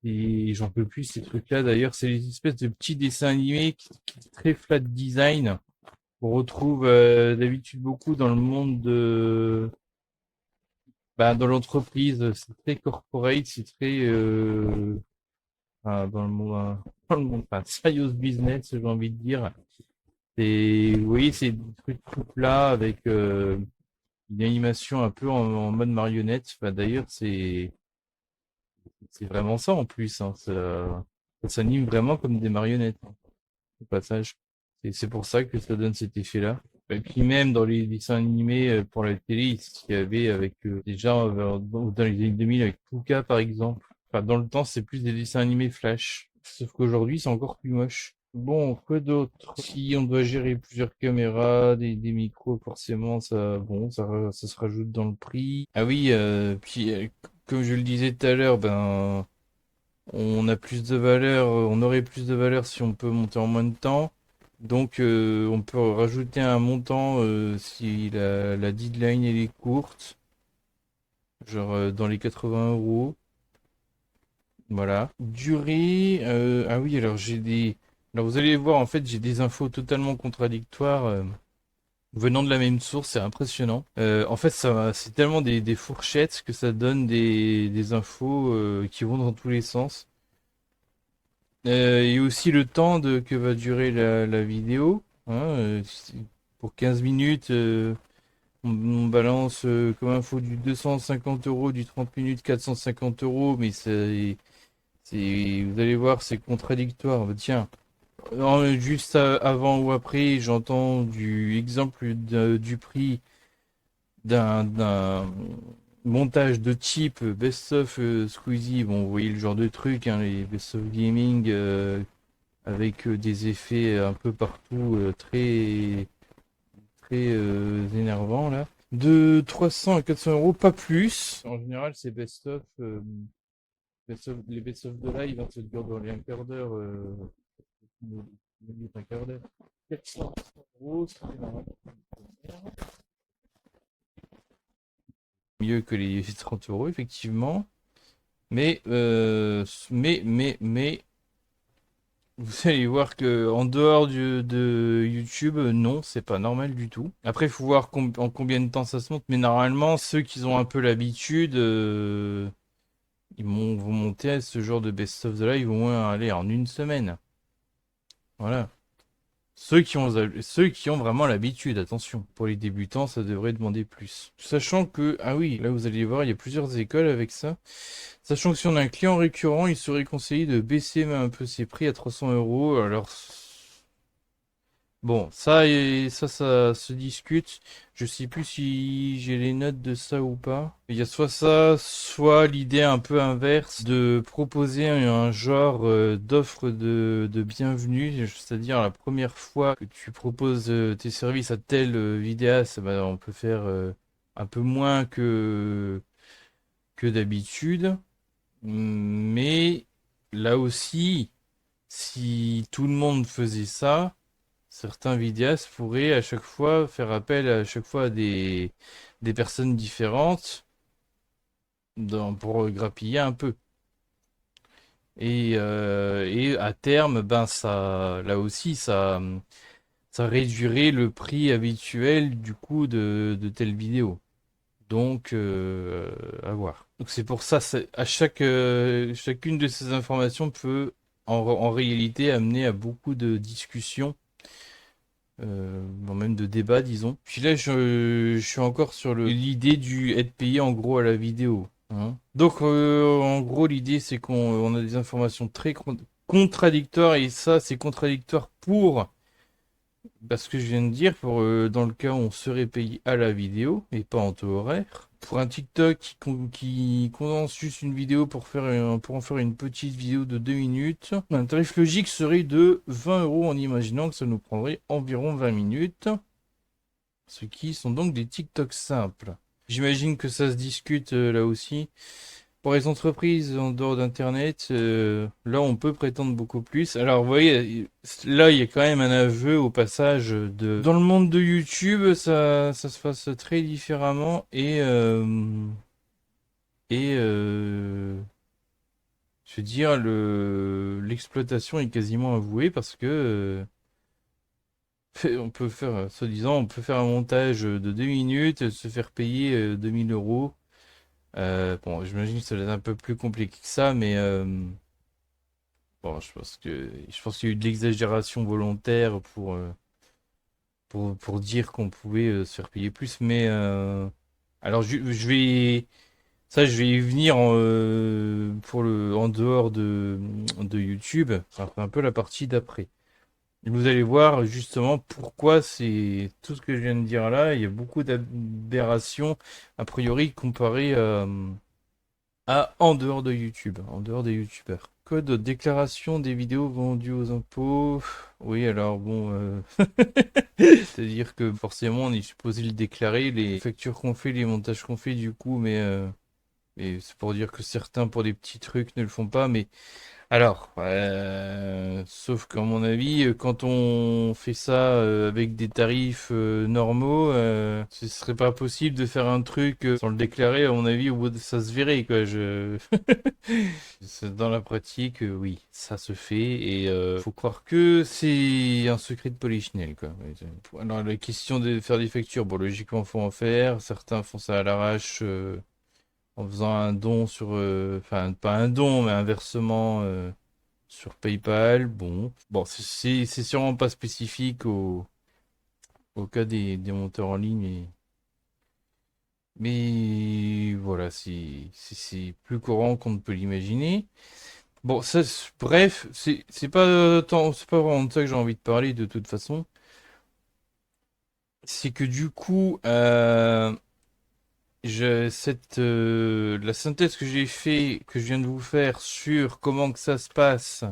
et j'en peux plus ces trucs-là d'ailleurs, c'est les espèces de petits dessins animés qui très flat design qu'on retrouve d'habitude beaucoup dans le monde dans l'entreprise. C'est très corporate, c'est très dans le monde, dans le monde, enfin, serious business, j'ai envie de dire. Et vous voyez, c'est des trucs tout plats avec une animation un peu en mode marionnette. Enfin, d'ailleurs, c'est vraiment ça en plus. Hein. Ça s'anime vraiment comme des marionnettes. Hein, au passage. C'est pour ça que ça donne cet effet-là. Et puis même dans les dessins animés pour la télé, ce qu'il y avait avec déjà dans les années 2000 avec Pucca par exemple. Enfin, dans le temps, c'est plus des dessins animés Flash. Sauf qu'aujourd'hui, c'est encore plus moche. Bon, quoi d'autre? Si on doit gérer plusieurs caméras, des micros, forcément, ça se rajoute dans le prix. Ah oui, puis comme je le disais tout à l'heure, ben on a plus de valeur, on aurait plus de valeur si on peut monter en moins de temps. Donc on peut rajouter un montant si la deadline elle est courte, genre dans les 80 euros. Voilà. Durée, ah oui, alors vous allez voir, en fait, j'ai des infos totalement contradictoires venant de la même source, c'est impressionnant. En fait, c'est tellement des fourchettes que ça donne des infos qui vont dans tous les sens. Et aussi le temps que va durer la vidéo. Hein, pour 15 minutes, on balance comme info du 250 euros, du 30 minutes 450 euros, mais vous allez voir, c'est contradictoire. Bah, tiens, juste avant ou après, j'entends du exemple du prix d'un montage de type Best of Squeezie. Bon, vous voyez le genre de truc, hein, les Best of Gaming. Avec des effets un peu partout très très énervants là. De 300 à 400 euros, pas plus. En général, c'est les best-of de live, hein, ça dure dans les un quart d'heure, une minute, un quart d'heure. 400 euros, c'est normal. Mieux que les 30 euros, effectivement. Mais, vous allez voir que en dehors de YouTube, non, c'est pas normal du tout. Après, il faut voir en combien de temps ça se monte, mais normalement, ceux qui ont un peu l'habitude, vont monter à ce genre de best of the live au moins aller en une semaine. Voilà. Ceux qui ont vraiment l'habitude, attention. Pour les débutants, ça devrait demander plus. Sachant que, ah oui, là vous allez voir, il y a plusieurs écoles avec ça. Sachant que si on a un client récurrent, il serait conseillé de baisser un peu ses prix à 300 euros. Alors, bon, ça se discute. Je sais plus si j'ai les notes de ça ou pas. Il y a soit ça, soit l'idée un peu inverse de proposer un genre d'offre de bienvenue, c'est-à-dire la première fois que tu proposes tes services à tel vidéaste, bah, on peut faire un peu moins que d'habitude. Mais là aussi, si tout le monde faisait ça, certains vidéastes pourraient à chaque fois faire appel à chaque fois à des personnes différentes pour grappiller un peu. Et à terme, ben ça, là aussi, ça réduirait le prix habituel du coup de telles vidéos. Donc, à voir. Donc c'est pour ça, chacune de ces informations peut en réalité amener à beaucoup de discussions, bon, même de débats, disons. Puis là, je suis encore sur l'idée du être payé en gros à la vidéo, hein. Donc, en gros, l'idée c'est qu'on a des informations très contradictoires et ça, c'est contradictoire pour parce que je viens de dire, dans le cas où on serait payé à la vidéo et pas en taux horaire. Pour un TikTok qui condense juste une vidéo pour en faire une petite vidéo de 2 minutes, un tarif logique serait de 20 euros en imaginant que ça nous prendrait environ 20 minutes. Ce qui sont donc des TikToks simples. J'imagine que ça se discute là aussi. Pour les entreprises en dehors d'Internet, là, on peut prétendre beaucoup plus. Alors, vous voyez, là, il y a quand même un aveu au passage de... Dans le monde de YouTube, ça se passe très différemment et je veux dire, l'exploitation est quasiment avouée parce que on peut faire, soi-disant, on peut faire un montage de 2 minutes, se faire payer 2000 euros. Bon, j'imagine que ça doit être un peu plus compliqué que ça, mais bon, je pense qu'il y a eu de l'exagération volontaire pour dire qu'on pouvait se faire payer plus, mais alors je vais y venir en dehors de YouTube, enfin un peu la partie d'après. Vous allez voir justement pourquoi c'est tout ce que je viens de dire là. Il y a beaucoup d'aberrations a priori comparé à en dehors de YouTube, en dehors des YouTubeurs. Code de déclaration des vidéos vendues aux impôts. Oui, alors bon, c'est-à-dire que forcément on est supposé le déclarer, les factures qu'on fait, les montages qu'on fait du coup, mais c'est pour dire que certains pour des petits trucs ne le font pas, mais alors, sauf qu'à mon avis, quand on fait ça avec des tarifs normaux, ce serait pas possible de faire un truc sans le déclarer. À mon avis, ça se verrait, quoi. Dans la pratique, oui, ça se fait et faut croire que c'est un secret de polichinelle, quoi. Alors, la question de faire des factures, bon, logiquement, faut en faire. Certains font ça à l'arrache. En faisant un don enfin pas un don, mais un versement sur PayPal. Bon, c'est sûrement pas spécifique au cas des monteurs en ligne, mais voilà, c'est plus courant qu'on ne peut l'imaginer. Bon, bref, c'est pas vraiment de ça que j'ai envie de parler de toute façon. C'est que du coup, la synthèse que j'ai fait, que je viens de vous faire sur comment que ça se passe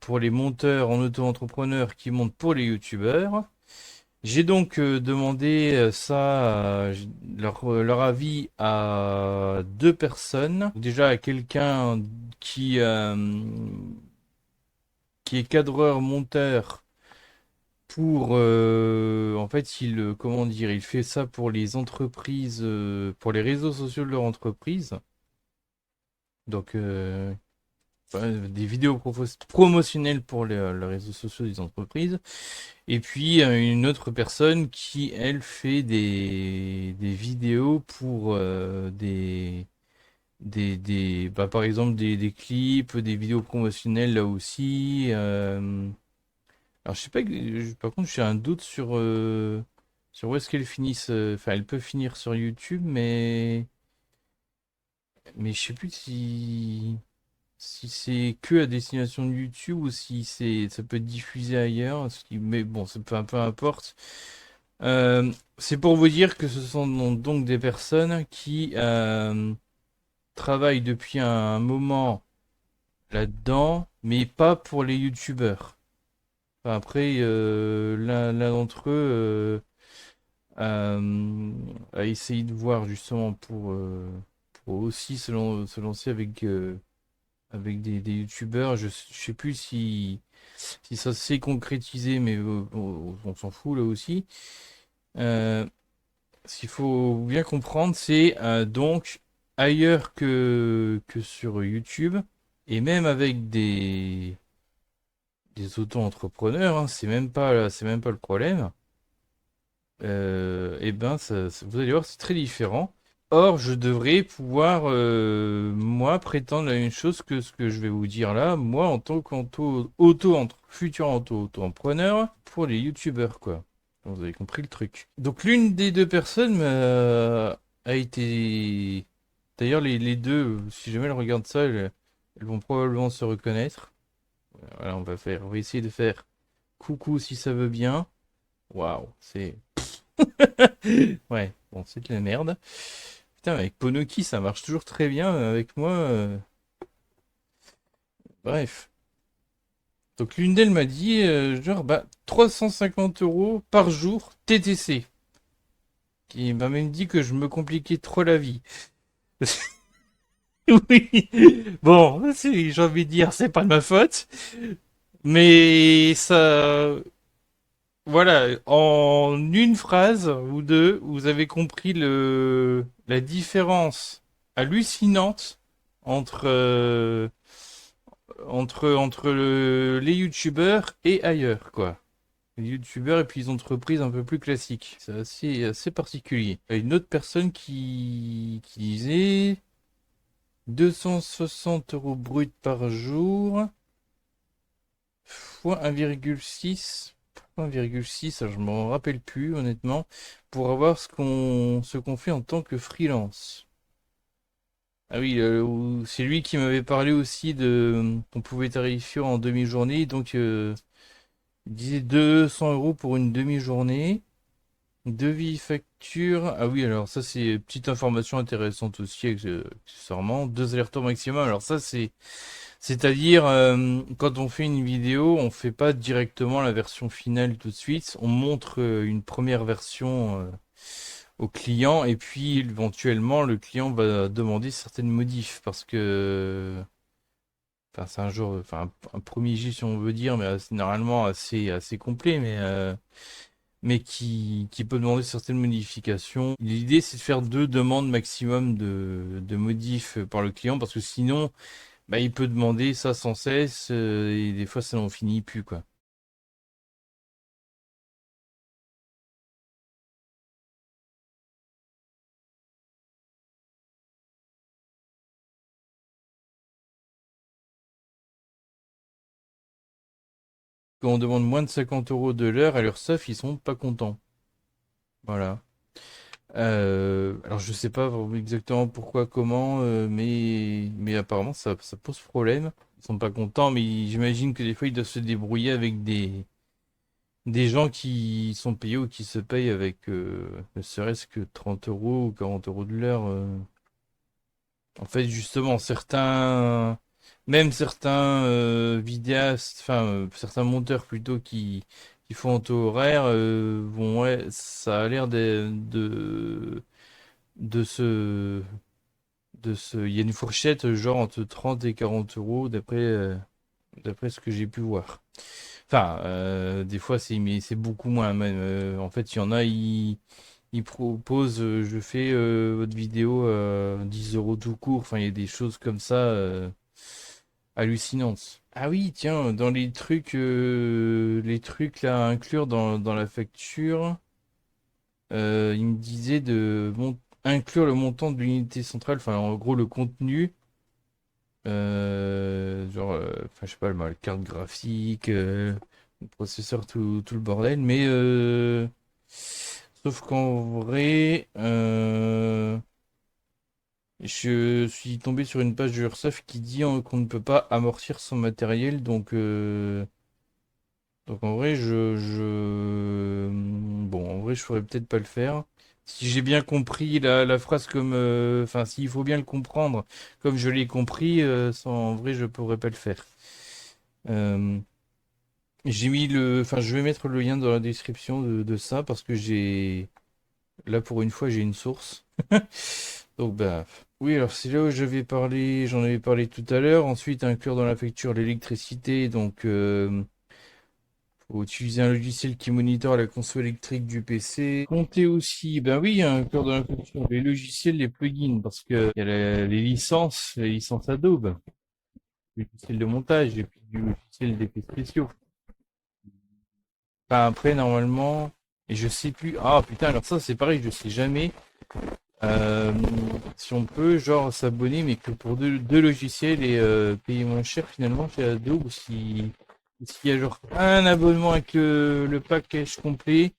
pour les monteurs en auto-entrepreneur qui montent pour les youtubeurs. J'ai donc demandé leur avis à deux personnes. Déjà à quelqu'un qui, euh, qui est cadreur monteur en fait, comment dire, il fait ça pour les entreprises, pour les réseaux sociaux de leur entreprise. Donc, des vidéos promotionnelles pour les réseaux sociaux des entreprises. Et puis une autre personne qui, elle, fait des vidéos pour par exemple des clips, des vidéos promotionnelles là aussi. Alors je sais pas, par contre j'ai un doute sur où est-ce qu'elle finisse. Enfin, elle peut finir sur YouTube, mais je sais plus si c'est que à destination de YouTube ou si ça peut être diffusé ailleurs, mais bon, peu importe. C'est pour vous dire que ce sont donc des personnes qui travaillent depuis un moment là-dedans, mais pas pour les YouTubeurs. Enfin, après, l'un d'entre eux a essayé de voir justement pour aussi se lancer avec avec des youtubeurs. Je sais plus si ça s'est concrétisé, mais on s'en fout là aussi. Euh, Ce qu'il faut bien comprendre, c'est donc ailleurs que sur YouTube, et même avec des auto-entrepreneurs, hein, c'est même pas le problème. Et ben, vous allez voir, c'est très différent. Or, je devrais pouvoir, moi, prétendre la même chose que ce que je vais vous dire là, moi, en tant futur auto-entrepreneur, pour les youtubeurs, quoi. Vous avez compris le truc. Donc, l'une des deux personnes a été... D'ailleurs, les deux, si jamais elles regardent ça, elles vont probablement se reconnaître. Voilà, on va essayer de faire coucou si ça veut bien. Waouh, c'est... Ouais, bon, c'est de la merde. Putain, avec Ponoki, ça marche toujours très bien avec moi. Bref. Donc l'une d'elles m'a dit, genre, bah, 350 € par jour TTC. Qui m'a même dit que je me compliquais trop la vie. Oui. Bon, j'ai envie de dire, c'est pas de ma faute. Mais ça, voilà, en une phrase ou deux, vous avez compris la différence hallucinante entre, les youtubeurs et ailleurs, quoi. Les youtubeurs et puis les entreprises un peu plus classiques. C'est assez particulier. Il y a une autre personne qui disait 260 € brut par jour fois 1,6. 1,6, je m'en rappelle plus honnêtement, pour avoir ce qu'on fait en tant que freelance. Ah oui, c'est lui qui m'avait parlé aussi de qu'on pouvait tarifier en demi-journée, donc il disait 200 € pour une demi-journée. Devis facture. Ah oui, alors ça c'est petite information intéressante aussi, accessoirement. 2 allers-retours maximum. Alors ça c'est-à-dire quand on fait une vidéo, on fait pas directement la version finale tout de suite. On montre une première version au client et puis éventuellement le client va demander certaines modifs parce que enfin c'est un genre, enfin un premier jet si on veut dire, mais c'est normalement assez complet, mais qui peut demander certaines modifications. L'idée, c'est de faire 2 demandes maximum de modifs par le client, parce que sinon, bah, il peut demander ça sans cesse, et des fois, ça n'en finit plus, quoi. Quand on demande moins de 50 € de l'heure à l'URSSAF, ils sont pas contents. Voilà. Alors, je sais pas vraiment exactement pourquoi, comment, mais apparemment, ça pose problème. Ils sont pas contents, mais j'imagine que des fois, ils doivent se débrouiller avec des gens qui sont payés ou qui se payent avec ne serait-ce que 30 € ou 40 € de l'heure. En fait, justement, même certains vidéastes, enfin, certains monteurs plutôt qui font en taux horaire, ouais, ça a l'air de se, il y a une fourchette genre entre 30 et 40 € d'après ce que j'ai pu voir. Enfin, des fois, mais c'est beaucoup moins même. En fait, il y en a, ils proposent, je fais votre vidéo 10 € tout court. Enfin, il y a des choses comme ça hallucinantes. Ah oui, tiens, dans les trucs là à inclure dans la facture, il me disait inclure le montant de l'unité centrale, enfin, en gros, le contenu. Genre, enfin, je sais pas, la carte graphique, le processeur, tout le bordel, mais sauf qu'en vrai, je suis tombé sur une page de Ursoft qui dit qu'on ne peut pas amortir son matériel, donc en vrai, bon, en vrai, je ferais peut-être pas le faire. Si j'ai bien compris la phrase comme, enfin, s'il faut bien le comprendre comme je l'ai compris, en vrai, je pourrais pas le faire. Euh, enfin, je vais mettre le lien dans la description de ça parce que là pour une fois, j'ai une source. Donc, bah. Oui, alors c'est là où j'en avais parlé tout à l'heure. Ensuite, inclure dans la facture l'électricité, donc faut utiliser un logiciel qui monitore la conso électrique du PC. Compter aussi, ben oui, inclure dans la facture les logiciels, les plugins, parce que il y a les licences Adobe, le logiciel de montage et puis du logiciel d'effets spéciaux. Enfin, après, normalement, et je sais plus. Ah putain, alors ça c'est pareil, je sais jamais. Euh, Si on peut, genre, s'abonner, mais que pour deux logiciels et payer moins cher finalement chez Adobe, ou s'il y a genre un abonnement avec le package complet.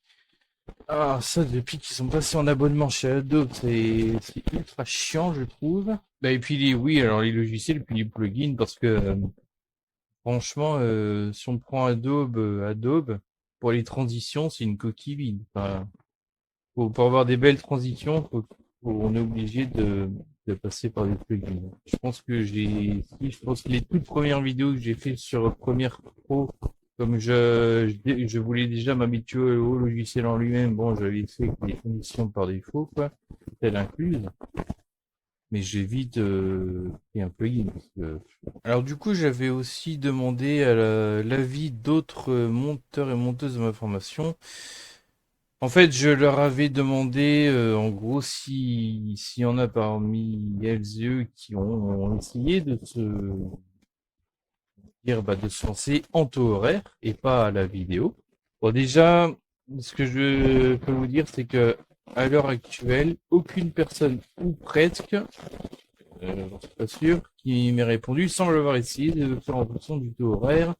Ah, ça, depuis qu'ils sont passés en abonnement chez Adobe, c'est ultra chiant, je trouve. Bah, et puis oui, alors les logiciels, et puis les plugins, parce que franchement, si on prend Adobe, pour les transitions, c'est une coquille vide. Enfin, pour avoir des belles transitions, on est obligé de passer par des plugins. Je pense que les toutes premières vidéos que j'ai fait sur Premiere Pro, comme je voulais déjà m'habituer au logiciel en lui-même, bon, j'avais fait les conditions par défaut, quoi, telle incluse, mais j'ai vite pris un plugin. Alors du coup, j'avais aussi demandé à l'avis d'autres monteurs et monteuses de ma formation. En fait, je leur avais demandé, en gros, s'il y en a parmi elles et eux qui ont essayé de se lancer en taux horaire et pas à la vidéo. Bon, déjà, ce que je peux vous dire, c'est que à l'heure actuelle, aucune personne ou presque, j'en suis pas sûr, qui m'ait répondu semble avoir essayé de le faire en fonction du taux horaire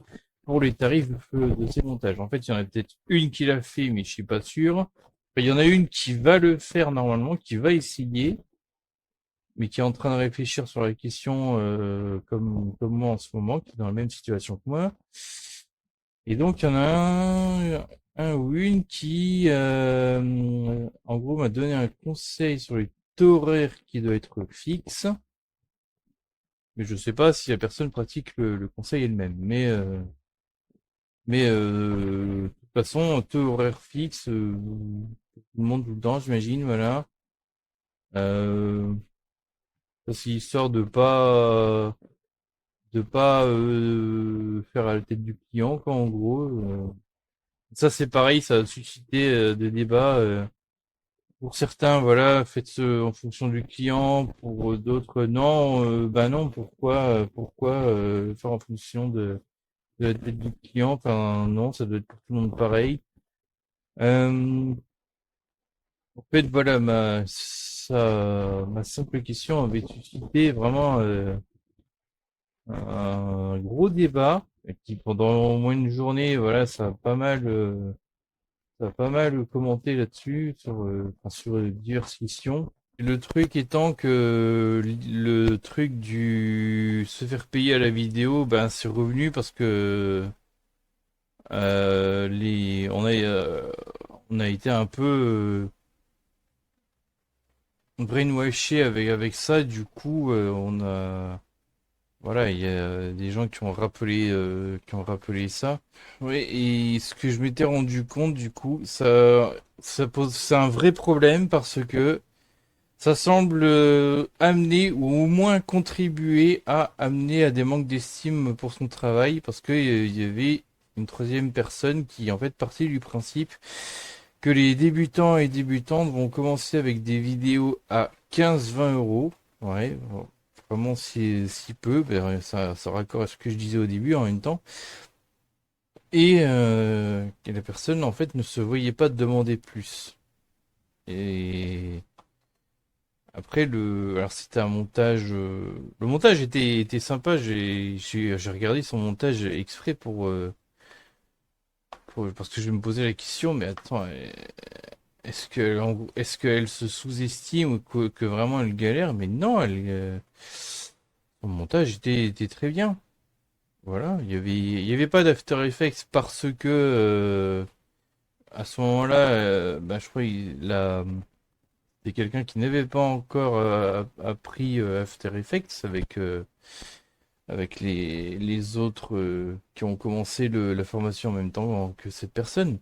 pour les tarifs de ces montages. En fait, il y en a peut-être une qui l'a fait, mais je suis pas sûr. Enfin, il y en a une qui va le faire normalement, qui va essayer, mais qui est en train de réfléchir sur la question comme moi en ce moment, qui est dans la même situation que moi. Et donc, il y en a un ou une qui, en gros, m'a donné un conseil sur les taux horaires qui doit être fixe. Mais je sais pas si la personne pratique le conseil elle-même. De toute façon, taux horaire fixe, tout le monde tout le temps, j'imagine, voilà. Euh, Ça, c'est histoire de pas faire à la tête du client, quoi, en gros. Ça, c'est pareil, ça a suscité des débats. Pour certains, voilà, faites ce en fonction du client. Pour d'autres, non. Bah non, pourquoi faire en fonction de la tête du client? Enfin, non, ça doit être pour tout le monde pareil. Euh, En fait, voilà, ma simple question avait suscité vraiment un gros débat et qui, pendant au moins une journée, voilà, ça a pas mal commenté là-dessus enfin, sur diverses questions. Le truc étant que le truc du se faire payer à la vidéo, ben c'est revenu parce que on a été un peu brainwashé avec ça. Du coup, on a voilà, il y a des gens qui ont rappelé ça. Oui, et ce que je m'étais rendu compte, du coup, c'est un vrai problème parce que ça semble amener ou au moins contribuer à amener à des manques d'estime pour son travail parce que il y avait une troisième personne qui en fait partie du principe que les débutants et débutantes vont commencer avec des vidéos à 15-20 euros. Ouais, bon, vraiment si peu, ben, ça raccord à ce que je disais au début en même temps. Et que la personne en fait ne se voyait pas demander plus. Et après alors c'était un montage, le montage était sympa. J'ai regardé son montage exprès parce que je me posais la question, mais attends, est-ce qu'elle se sous-estime ou que vraiment elle galère? Mais non, son montage était très bien. Voilà, il y avait pas d'After Effects parce que à ce moment-là, bah, je crois c'est quelqu'un qui n'avait pas encore appris After Effects avec les autres qui ont commencé la formation en même temps que cette personne.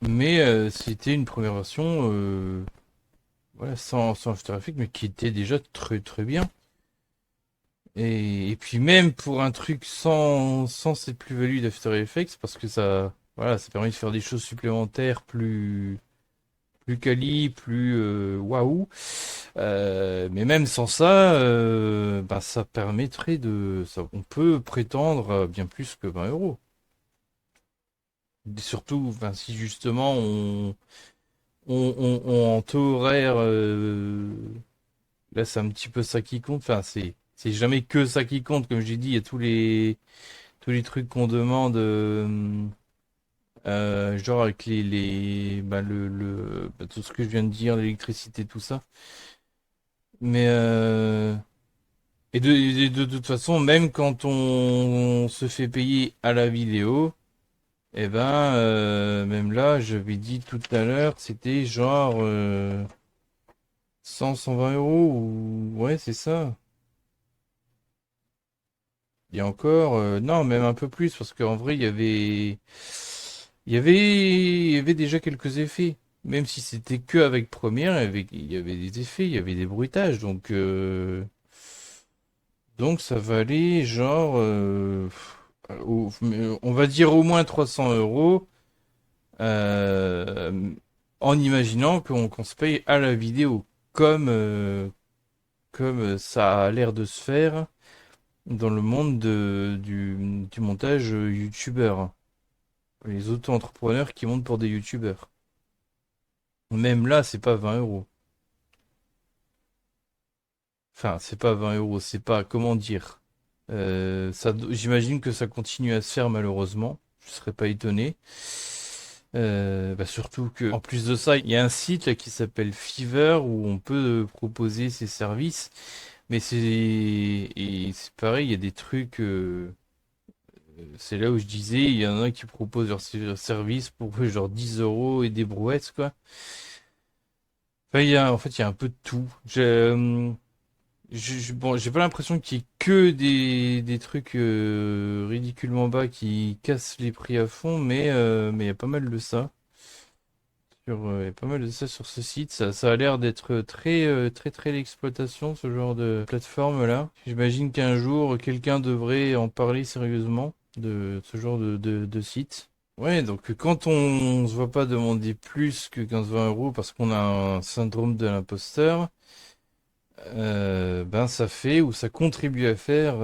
Mais c'était une première version voilà, sans After Effects, mais qui était déjà très très bien. Et puis même pour un truc sans cette plus-value d'After Effects, parce que ça, voilà, ça permet de faire des choses supplémentaires plus quali, plus waouh. Mais même sans ça, bah, ça permettrait on peut prétendre à bien plus que 20 euros. Et surtout, enfin, si justement en taux horaire, là c'est un petit peu ça qui compte. Enfin, c'est jamais que ça qui compte, comme j'ai dit, il y a tous les trucs qu'on demande, genre avec bah, bah, tout ce que je viens de dire, l'électricité, tout ça. Mais de toute façon, même quand on se fait payer à la vidéo, eh ben, même là, j'avais dit tout à l'heure, c'était genre 120 euros ou ouais, c'est ça. Et encore, non, même un peu plus, parce qu'en vrai, il y avait déjà quelques effets. Même si c'était que avec Premiere, il y avait des effets, il y avait des bruitages, donc ça valait genre, on va dire au moins 300 euros, euh, en imaginant qu'on se paye à la vidéo, comme ça a l'air de se faire dans le monde du montage youtubeur. Les auto-entrepreneurs qui montent pour des youtubeurs. Même là, c'est pas 20 euros. Enfin, c'est pas 20 euros, c'est pas, comment dire. J'imagine que ça continue à se faire malheureusement. Je serais pas étonné. Bah surtout que, en plus de ça, il y a un site là, qui s'appelle Fiverr où on peut proposer ses services. Mais c'est pareil, il y a des trucs. C'est là où je disais, il y en a qui proposent leur service pour genre 10 euros et des brouettes, quoi. Enfin, en fait, il y a un peu de tout. Bon, j'ai pas l'impression qu'il y ait que des trucs ridiculement bas qui cassent les prix à fond, mais il y a pas mal de ça. Il y a pas mal de ça sur ce site. Ça a l'air d'être très, très, très l'exploitation, ce genre de plateforme-là. J'imagine qu'un jour, quelqu'un devrait en parler sérieusement de ce genre de site. Ouais, donc quand on se voit pas demander plus que 15-20 euros parce qu'on a un syndrome de l'imposteur, ben ça fait ou ça contribue à faire,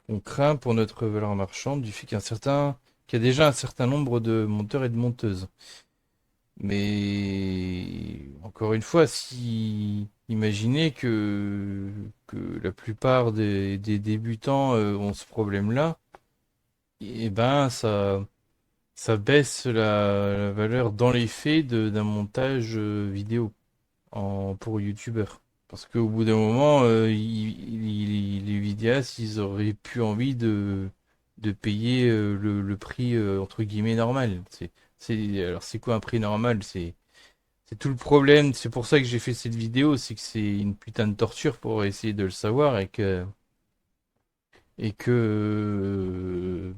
on craint pour notre valeur marchande du fait qu'il y a déjà un certain nombre de monteurs et de monteuses. Mais encore une fois, si imaginez que la plupart des débutants ont ce problème-là, et ben ça baisse la valeur dans les faits d'un montage vidéo pour YouTubeur. Parce qu'au bout d'un moment, les vidéastes, ils auraient plus envie de payer le prix entre guillemets normal. Alors c'est quoi un prix normal? C'est tout le problème. C'est pour ça que j'ai fait cette vidéo, c'est que c'est une putain de torture pour essayer de le savoir et que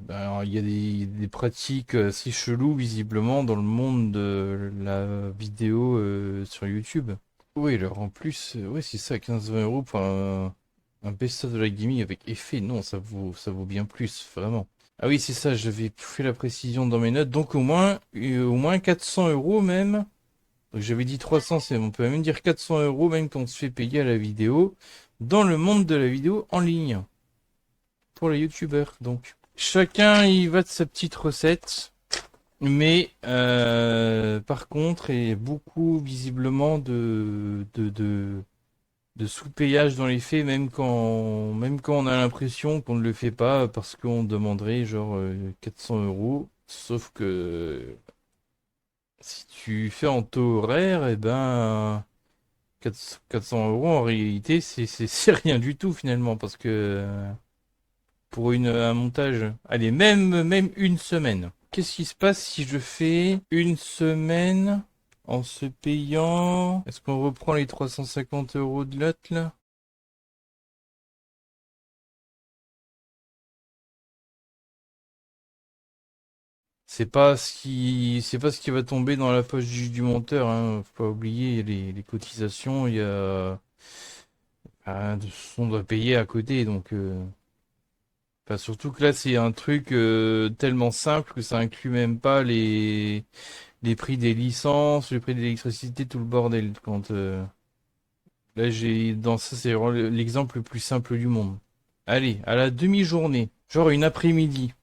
ben, il y a des pratiques assez cheloues visiblement dans le monde de la vidéo sur YouTube. Oui, alors en plus, ouais, c'est ça, 15-20 euros pour un best-of de la gaming avec effet. Non, ça vaut bien plus, vraiment. Ah oui, c'est ça, j'avais fait la précision dans mes notes. Donc au moins 400 euros même. Donc j'avais dit 300, on peut même dire 400 euros même quand on se fait payer à la vidéo dans le monde de la vidéo en ligne pour les youtubeurs. Donc chacun y va de sa petite recette. Mais par contre, il y a beaucoup visiblement de sous-payage dans les faits, même quand on a l'impression qu'on ne le fait pas parce qu'on demanderait genre 400 euros. Sauf que si tu fais en taux horaire, et ben 400 euros en réalité, c'est rien du tout finalement parce que pour un montage, allez, même une semaine. Qu'est-ce qui se passe si je fais une semaine en se payant? Est-ce qu'on reprend les 350 euros de lot là? c'est pas ce qui va tomber dans la poche du monteur, hein. Faut pas oublier les cotisations, il y a on doit payer à côté, donc enfin, surtout que là c'est un truc tellement simple que ça inclut même pas les prix des licences, les prix de l'électricité, tout le bordel. Quand là j'ai dans ça c'est vraiment l'exemple le plus simple du monde. Allez, à la demi-journée, genre une après-midi.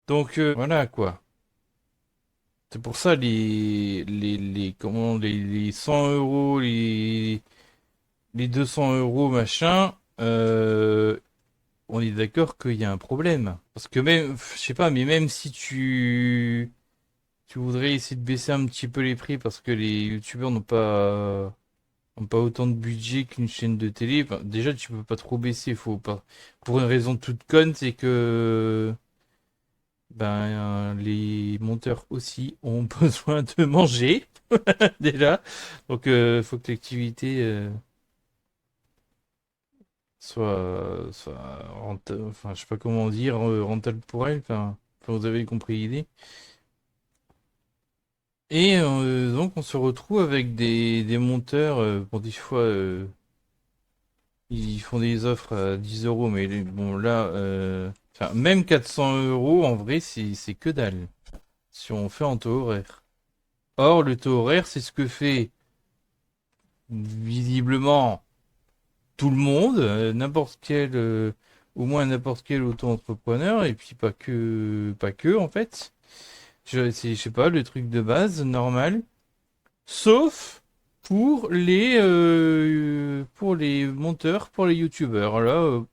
Donc voilà quoi. C'est pour ça les 100 euros, les 200 euros machin, on est d'accord qu'il y a un problème. Parce que même, je sais pas, mais même si tu voudrais essayer de baisser un petit peu les prix parce que les youtubeurs ont pas autant de budget qu'une chaîne de télé, enfin, déjà tu peux pas trop baisser, faut pas. Pour une raison toute conne, c'est que les monteurs aussi ont besoin de manger déjà. Donc faut que l'activité soit rentable, enfin je sais pas comment dire, rentable pour elle, enfin, vous avez compris l'idée. Et donc on se retrouve avec des monteurs, bon des fois ils font des offres à 10 euros, mais bon là, enfin, même 400 euros en vrai c'est que dalle, si on fait en taux horaire. Or le taux horaire c'est ce que fait visiblement tout le monde, n'importe quel, au moins n'importe quel auto-entrepreneur, et puis pas que en fait. Je sais pas, le truc de base, normal. Sauf pour les monteurs, pour les youtubeurs. Là,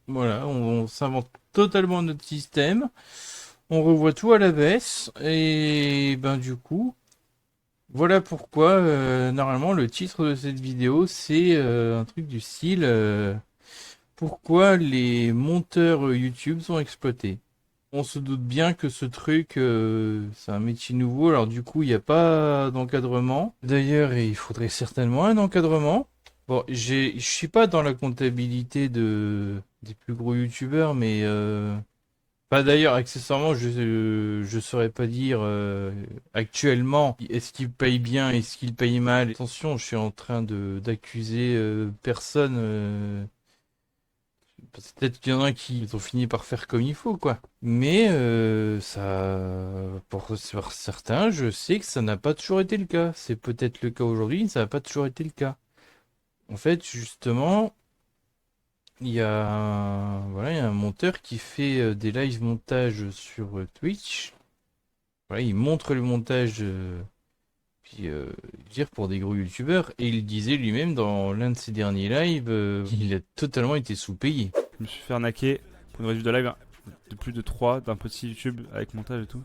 voilà, on s'invente totalement notre système. On revoit tout à la baisse. Et ben du coup, voilà pourquoi normalement le titre de cette vidéo c'est un truc du style pourquoi les monteurs YouTube sont exploités. On se doute bien que ce truc, c'est un métier nouveau, alors du coup, il n'y a pas d'encadrement. D'ailleurs, il faudrait certainement un encadrement. Bon, je suis pas dans la comptabilité des plus gros youtubeurs, mais pas d'ailleurs, accessoirement, je saurais pas dire actuellement est-ce qu'ils payent bien, est-ce qu'ils payent mal. Attention, je suis en train de d'accuser personne. Peut-être qu'il y en a qui ont fini par faire comme il faut, quoi. Mais pour certains, je sais que ça n'a pas toujours été le cas. C'est peut-être le cas aujourd'hui, mais ça n'a pas toujours été le cas. En fait, justement, voilà, il y a un monteur qui fait des live montages sur Twitch. Voilà, il montre le montage, puis dire pour des gros youtubeurs, et il disait lui-même dans l'un de ses derniers lives, il a totalement été sous-payé. Je me suis fait arnaquer pour une revue de live de plus de 3 d'un petit YouTube avec montage et tout.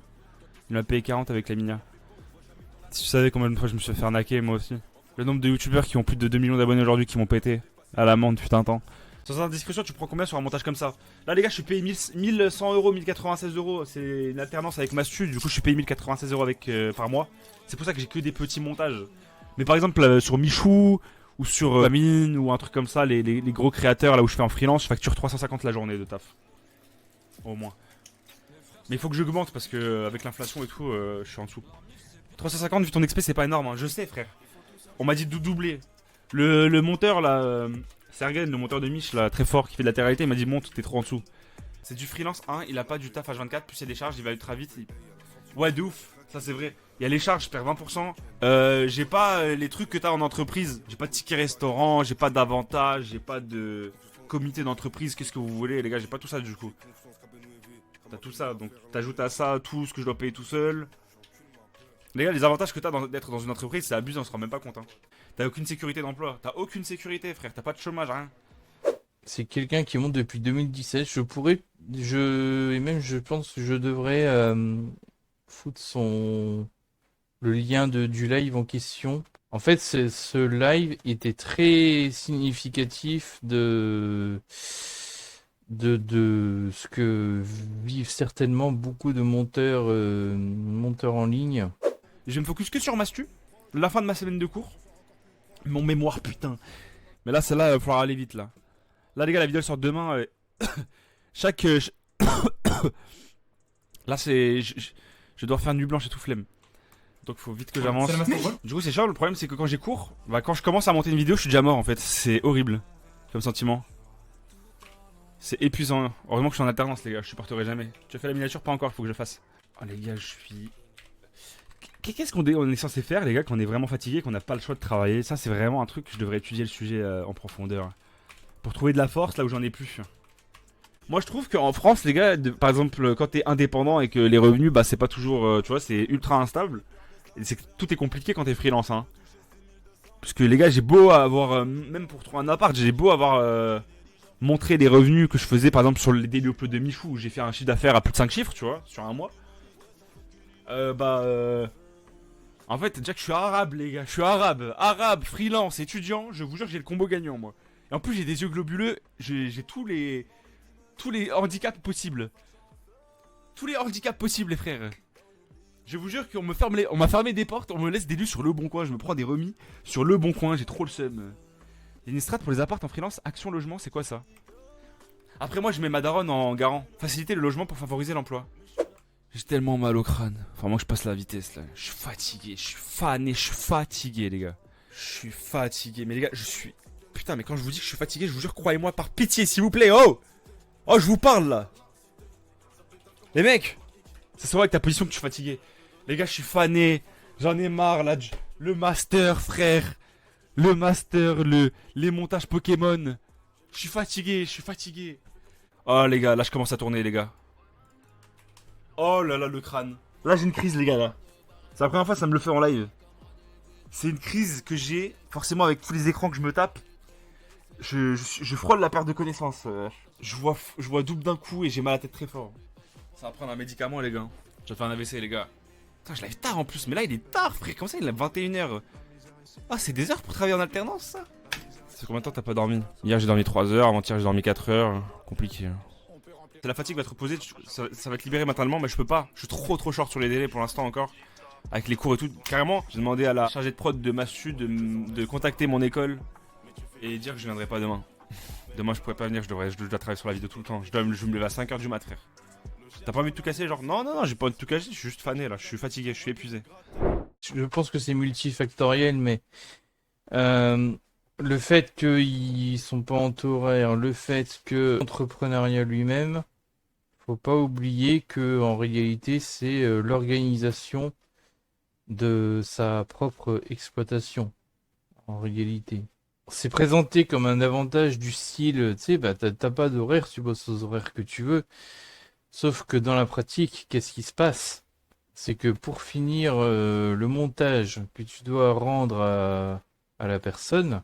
Il m'a payé 40 avec la minia. Si tu savais combien de fois je me suis fait arnaquer, moi aussi. Le nombre de youtubeurs qui ont plus de 2 millions d'abonnés aujourd'hui qui m'ont pété à l'amende, putain, temps. Sans indiscrétion, tu prends combien sur un montage comme ça? Là, les gars, je suis payé 1100 euros, 1096 euros. C'est une alternance avec Mastu. Du coup, je suis payé 1096 euros par mois. C'est pour ça que j'ai que des petits montages. Mais par exemple, sur Michou ou sur Amine ou un truc comme ça, les gros créateurs là où je fais en freelance, je facture 350 la journée de taf. Au moins. Mais il faut que j'augmente parce que avec l'inflation et tout, je suis en dessous. 350 vu ton XP, c'est pas énorme, hein. Je sais, frère. On m'a dit de doubler. Le monteur là, Sergen, le monteur de Mich là, très fort, qui fait de la télé-réalité, il m'a dit monte, t'es trop en dessous. C'est du freelance 1, il a pas du taf H24, plus il y a des charges, il va ultra vite. Ouais, de ouf, ça c'est vrai. Il y a les charges, je perds 20%. J'ai pas les trucs que t'as en entreprise. J'ai pas de ticket restaurant, j'ai pas d'avantages, j'ai pas de comité d'entreprise, qu'est-ce que vous voulez, les gars, j'ai pas tout ça du coup. T'as tout ça, donc t'ajoutes à ça tout ce que je dois payer tout seul. Les gars, les avantages que t'as d'être dans une entreprise, c'est abusé, on se rend même pas compte. Hein. T'as aucune sécurité d'emploi, t'as aucune sécurité, frère, t'as pas de chômage, rien. C'est quelqu'un qui monte depuis 2017. Et même je pense que je devrais foutre le lien du live en question. En fait, ce live était très significatif de ce que vivent certainement beaucoup de monteurs en ligne. Je vais me focus que sur Mastu, la fin de ma semaine de cours. Mon mémoire, putain. Mais là, celle-là, il va falloir aller vite, là. Là, les gars, la vidéo elle sort demain. Chaque. Là, c'est. Je dois refaire une nuit blanche et tout flemme. Donc, faut vite que j'avance. Du coup, c'est chiant. Le problème, c'est que quand j'ai cours, bah, quand je commence à monter une vidéo, je suis déjà mort en fait. C'est horrible comme sentiment. C'est épuisant. Heureusement que je suis en alternance, les gars. Je supporterai jamais. Tu as fait la miniature? Pas encore, faut que je fasse. Oh, les gars, je suis. Qu'est-ce qu'on est censé faire, les gars, quand on est vraiment fatigué, qu'on n'a pas le choix de travailler? Ça, c'est vraiment un truc que je devrais étudier le sujet en profondeur. Pour trouver de la force là où j'en ai plus. Moi, je trouve qu'en France, les gars, par exemple, quand t'es indépendant et que les revenus, bah, c'est pas toujours. Tu vois, c'est ultra instable. Et c'est que tout est compliqué quand t'es freelance, hein. Parce que les gars, j'ai beau avoir. Même pour trouver un appart, j'ai beau avoir. Montré les revenus que je faisais, par exemple, sur les daily uploads de Michou, où j'ai fait un chiffre d'affaires à plus de 5 chiffres, tu vois, sur un mois. En fait, déjà que je suis arabe, les gars. Je suis arabe. Arabe, freelance, étudiant. Je vous jure que j'ai le combo gagnant, moi. Et en plus, j'ai des yeux globuleux. J'ai tous les handicaps possibles. Tous les handicaps possibles, les frères. Je vous jure qu'on on m'a fermé des portes. On me laisse des lus sur le bon coin. Je me prends des remis sur le bon coin. J'ai trop le seum. Il y a une strat pour les apparts en freelance. Action logement, c'est quoi ça? Après, moi, je mets ma daronne en garant. Faciliter le logement pour favoriser l'emploi. J'ai tellement mal au crâne. Enfin, moi, je passe la vitesse là. Je suis fatigué, je suis fané, je suis fatigué, les gars. Je suis fatigué. Mais les gars, je suis. Putain, mais quand je vous dis que je suis fatigué, je vous jure, croyez-moi, par pitié, s'il vous plaît. Oh! Oh, je vous parle là. Les mecs, ça se voit avec ta position que je suis fatigué. Les gars, je suis fané. J'en ai marre là. Le master, frère. Le master, les montages Pokémon. Je suis fatigué, je suis fatigué. Oh, les gars, là, je commence à tourner, les gars. Oh là là, le crâne. Là, j'ai une crise, les gars, là. C'est la première fois que ça me le fait en live. C'est une crise que j'ai, forcément, avec tous les écrans que je me tape. Je frôle la perte de connaissance. Je vois double d'un coup et j'ai mal à la tête très fort. Ça va prendre un médicament, les gars. Je vais faire un AVC, les gars. Putain, je lève tard en plus, mais là, il est tard, frère. Comment ça, il est 21h? Ah, c'est des heures pour travailler en alternance, ça? C'est combien de temps t'as pas dormi? Hier, j'ai dormi 3 heures, avant-hier, j'ai dormi 4 heures. Compliqué. La fatigue va te reposer, ça va te libérer mentalement, mais je peux pas. Je suis trop short sur les délais pour l'instant encore. Avec les cours et tout. Carrément, j'ai demandé à la chargée de prod de Massu de contacter mon école et dire que je viendrai pas demain. Demain, je pourrais pas venir, je dois travailler sur la vidéo tout le temps. Je me lève à 5h du mat, frère. T'as pas envie de tout casser? Genre, non, j'ai pas envie de tout casser, je suis juste fané là, je suis fatigué, je suis épuisé. Je pense que c'est multifactoriel, mais le fait qu'ils sont pas en taux horaire, le fait que l'entrepreneuriat lui-même, faut pas oublier que en réalité c'est l'organisation de sa propre exploitation. En réalité, c'est présenté comme un avantage du style, tu sais, bah t'as pas d'horaire, tu bosses aux horaires que tu veux. Sauf que dans la pratique, qu'est-ce qui se passe? C'est que pour finir le montage que tu dois rendre à la personne,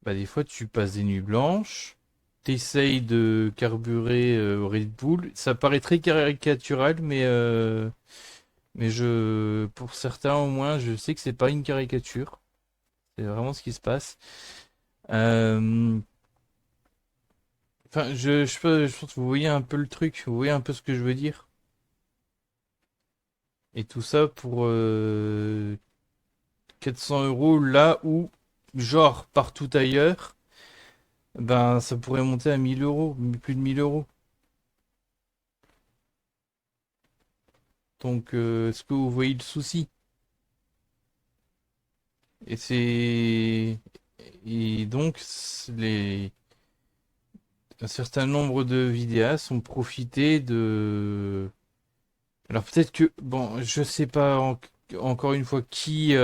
bah des fois tu passes des nuits blanches, t'essayes de carburer au Red Bull. Ça paraît très caricatural, mais pour certains au moins, je sais que c'est pas une caricature. C'est vraiment ce qui se passe. Euh, Enfin, je pense que vous voyez un peu le truc, vous voyez un peu ce que je veux dire. Et tout ça pour 400 € là où, genre, partout ailleurs, ben ça pourrait monter à 1000 €, plus de 1000 €. Donc, est-ce que vous voyez le souci? Et c'est. Et donc, un certain nombre de vidéastes ont profité de. Alors peut-être que. Bon, je sais pas encore une fois qui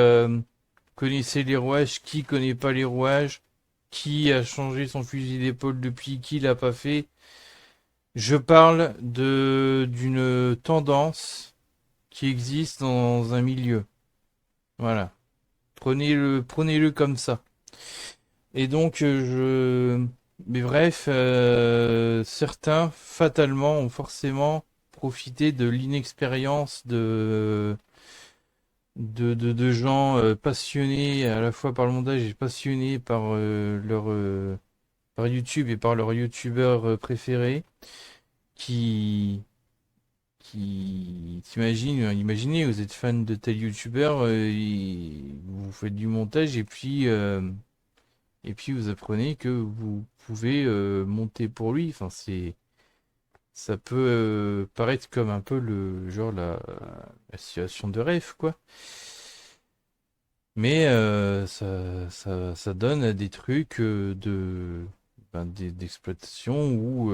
connaissait les rouages, qui connaît pas les rouages, qui a changé son fusil d'épaule depuis, qui l'a pas fait. Je parle d'une tendance qui existe dans un milieu. Voilà. Prenez-le comme ça. Et donc mais bref, certains fatalement ont forcément profité de l'inexpérience de gens passionnés à la fois par le montage et passionnés par YouTube et par leur youtubeur préféré qui imaginez, vous êtes fan de tel youtubeur, vous faites du montage et puis Et puis vous apprenez que vous pouvez monter pour lui. Enfin, ça peut paraître comme un peu la situation de rêve, quoi. Mais ça donne des trucs d'exploitation où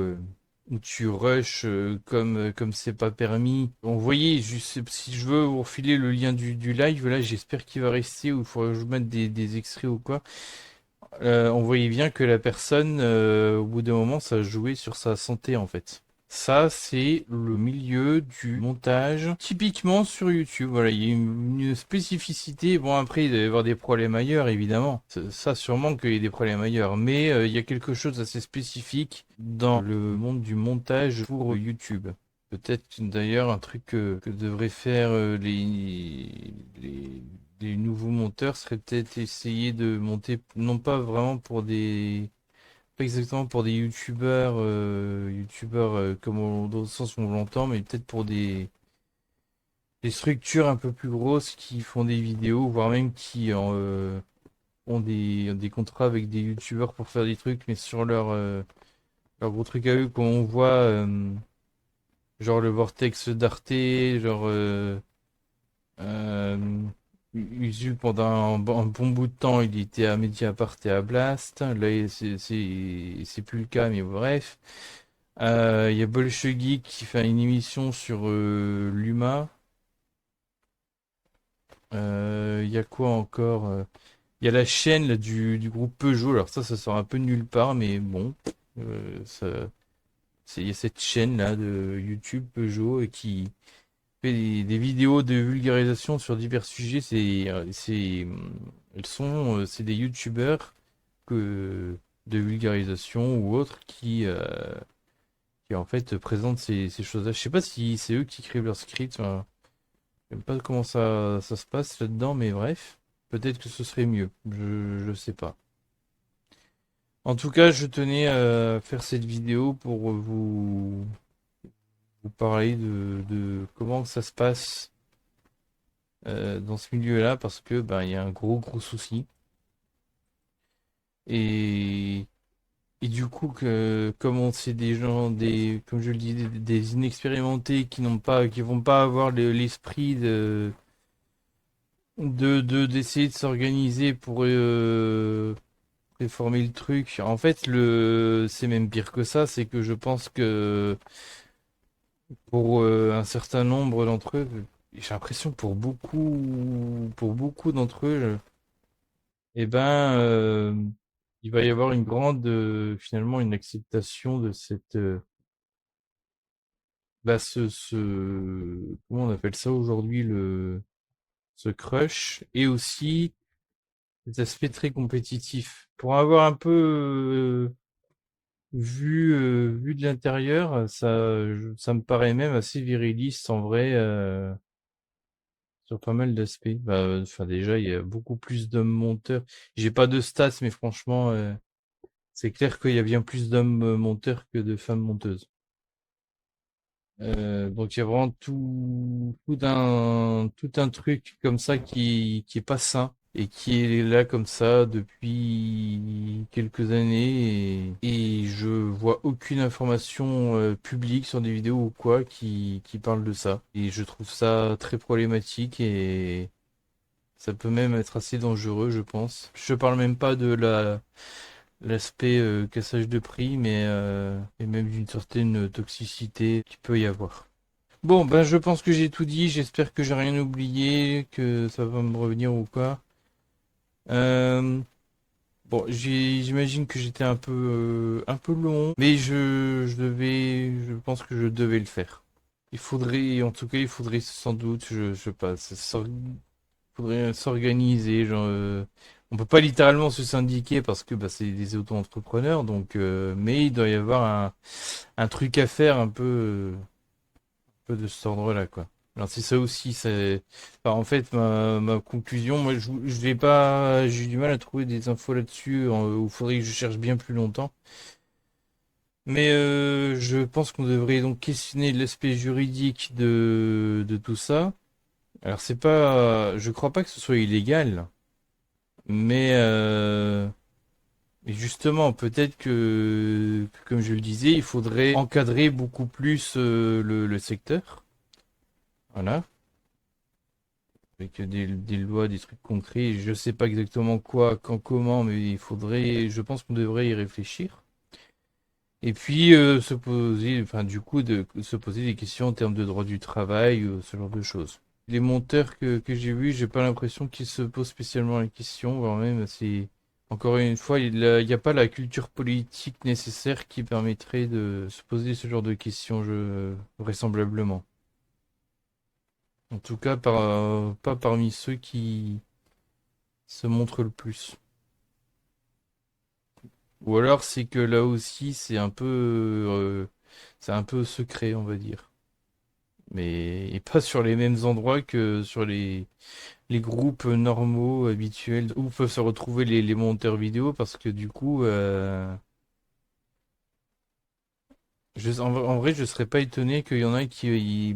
tu rushes comme c'est pas permis. Vous voyez, si je veux vous refiler le lien du live, là, j'espère qu'il va rester ou il faudrait que je mette des extraits ou quoi. On voyait bien que la personne, au bout d'un moment, ça jouait sur sa santé en fait. Ça, c'est le milieu du montage, typiquement sur YouTube. Voilà, il y a une spécificité. Bon, après, il doit y avoir des problèmes ailleurs, évidemment. Ça, sûrement qu'il y a des problèmes ailleurs. Mais il y a quelque chose d'assez spécifique dans le monde du montage pour YouTube. Peut-être d'ailleurs un truc que devraient faire les, les nouveaux monteurs serait peut-être essayer de monter, non pas vraiment pour pas exactement pour des youtubeurs comme dans le sens où on l'entend, mais peut-être pour des structures un peu plus grosses qui font des vidéos, voire même qui ont des contrats avec des youtubeurs pour faire des trucs, mais sur leur gros truc à eux, quand on voit genre le Vortex d'Arte, genre euh, Usu pendant un bon bout de temps, il était à Mediapart et à Blast. Là, c'est plus le cas, mais bref. Il y a Bolshevik qui fait une émission sur l'UMA. Il y a quoi encore? Il y a la chaîne là, du groupe Peugeot. Alors ça sort un peu de nulle part, mais bon. Ça, il y a cette chaîne là de YouTube Peugeot qui fait des vidéos de vulgarisation sur divers sujets. C'est des YouTubeurs de vulgarisation ou autres qui en fait présentent ces choses-là. Je sais pas si c'est eux qui écrivent leur script. Enfin, je sais pas comment ça se passe là-dedans, mais bref, peut-être que ce serait mieux. Je sais pas. En tout cas, je tenais à faire cette vidéo pour vous parler de comment ça se passe dans ce milieu-là, parce que ben il y a un gros souci. Et Et du coup, comme on sait des gens, comme je le dis, des inexpérimentés qui vont pas avoir l'esprit d'essayer de s'organiser pour réformer le truc. En fait, c'est même pire que ça, c'est que je pense que pour un certain nombre d'entre eux, j'ai l'impression pour beaucoup d'entre eux, eh ben, il va y avoir une finalement, une acceptation de comment on appelle ça aujourd'hui, ce crush, et aussi cet aspect très compétitif. Pour avoir un peu vu de l'intérieur, ça me paraît même assez viriliste en vrai, sur pas mal d'aspects. Bah, enfin, déjà, il y a beaucoup plus d'hommes monteurs. J'ai pas de stats, mais franchement, c'est clair qu'il y a bien plus d'hommes monteurs que de femmes monteuses. Donc il y a vraiment tout un truc comme ça qui est pas sain et qui est là comme ça depuis quelques années et je vois aucune information publique sur des vidéos ou quoi qui parle de ça. Et je trouve ça très problématique et ça peut même être assez dangereux, je pense. Je parle même pas de l'aspect cassage de prix, et même d'une certaine toxicité qui peut y avoir. Bon, ben je pense que j'ai tout dit. J'espère que j'ai rien oublié, que ça va me revenir ou quoi. Euh, bon, j'imagine que j'étais un peu long, mais je pense que je devais le faire. En tout cas, il faudrait sans doute, je sais pas, faudrait s'organiser. Genre, on peut pas littéralement se syndiquer parce que bah, c'est des auto-entrepreneurs, donc, mais il doit y avoir un truc à faire peu de cet ordre-là, quoi. Alors c'est ça aussi, enfin, en fait, ma conclusion, moi je vais pas, j'ai du mal à trouver des infos là-dessus, où il faudrait que je cherche bien plus longtemps. Mais je pense qu'on devrait donc questionner l'aspect juridique de tout ça. Alors c'est pas, je crois pas que ce soit illégal, mais Et justement, peut-être comme je le disais, il faudrait encadrer beaucoup plus le secteur. Voilà. Avec des lois, des trucs concrets. Je sais pas exactement quoi, quand, comment, mais je pense qu'on devrait y réfléchir. Et puis se poser, enfin du coup, se poser des questions en termes de droit du travail, ce genre de choses. Les monteurs que j'ai vus, j'ai pas l'impression qu'ils se posent spécialement la question, voire même c'est encore une fois, il y a pas la culture politique nécessaire qui permettrait de se poser ce genre de questions, vraisemblablement. En tout cas, pas parmi ceux qui se montrent le plus. Ou alors c'est que là aussi c'est un peu secret, on va dire. Mais et pas sur les mêmes endroits que sur les groupes normaux, habituels, où peuvent se retrouver les monteurs vidéo, parce que du coup, en vrai, je serais pas étonné qu'il y en ait qui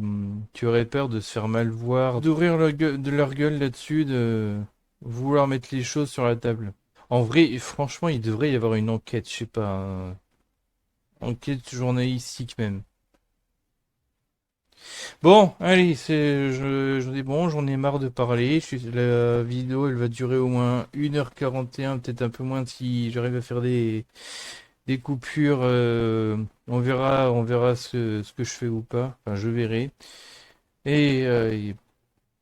auraient peur de se faire mal voir, d'ouvrir de leur gueule là-dessus, de vouloir mettre les choses sur la table. En vrai, franchement, il devrait y avoir une enquête, je sais pas, enquête journalistique même. Bon, allez, j'en ai bon, j'en ai marre de parler. La vidéo, elle va durer au moins 1h41, peut-être un peu moins si j'arrive à faire des coupures. On verra ce que je fais ou pas. Enfin, je verrai. Et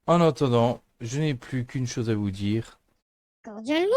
en attendant, je n'ai plus qu'une chose à vous dire. Cordialement.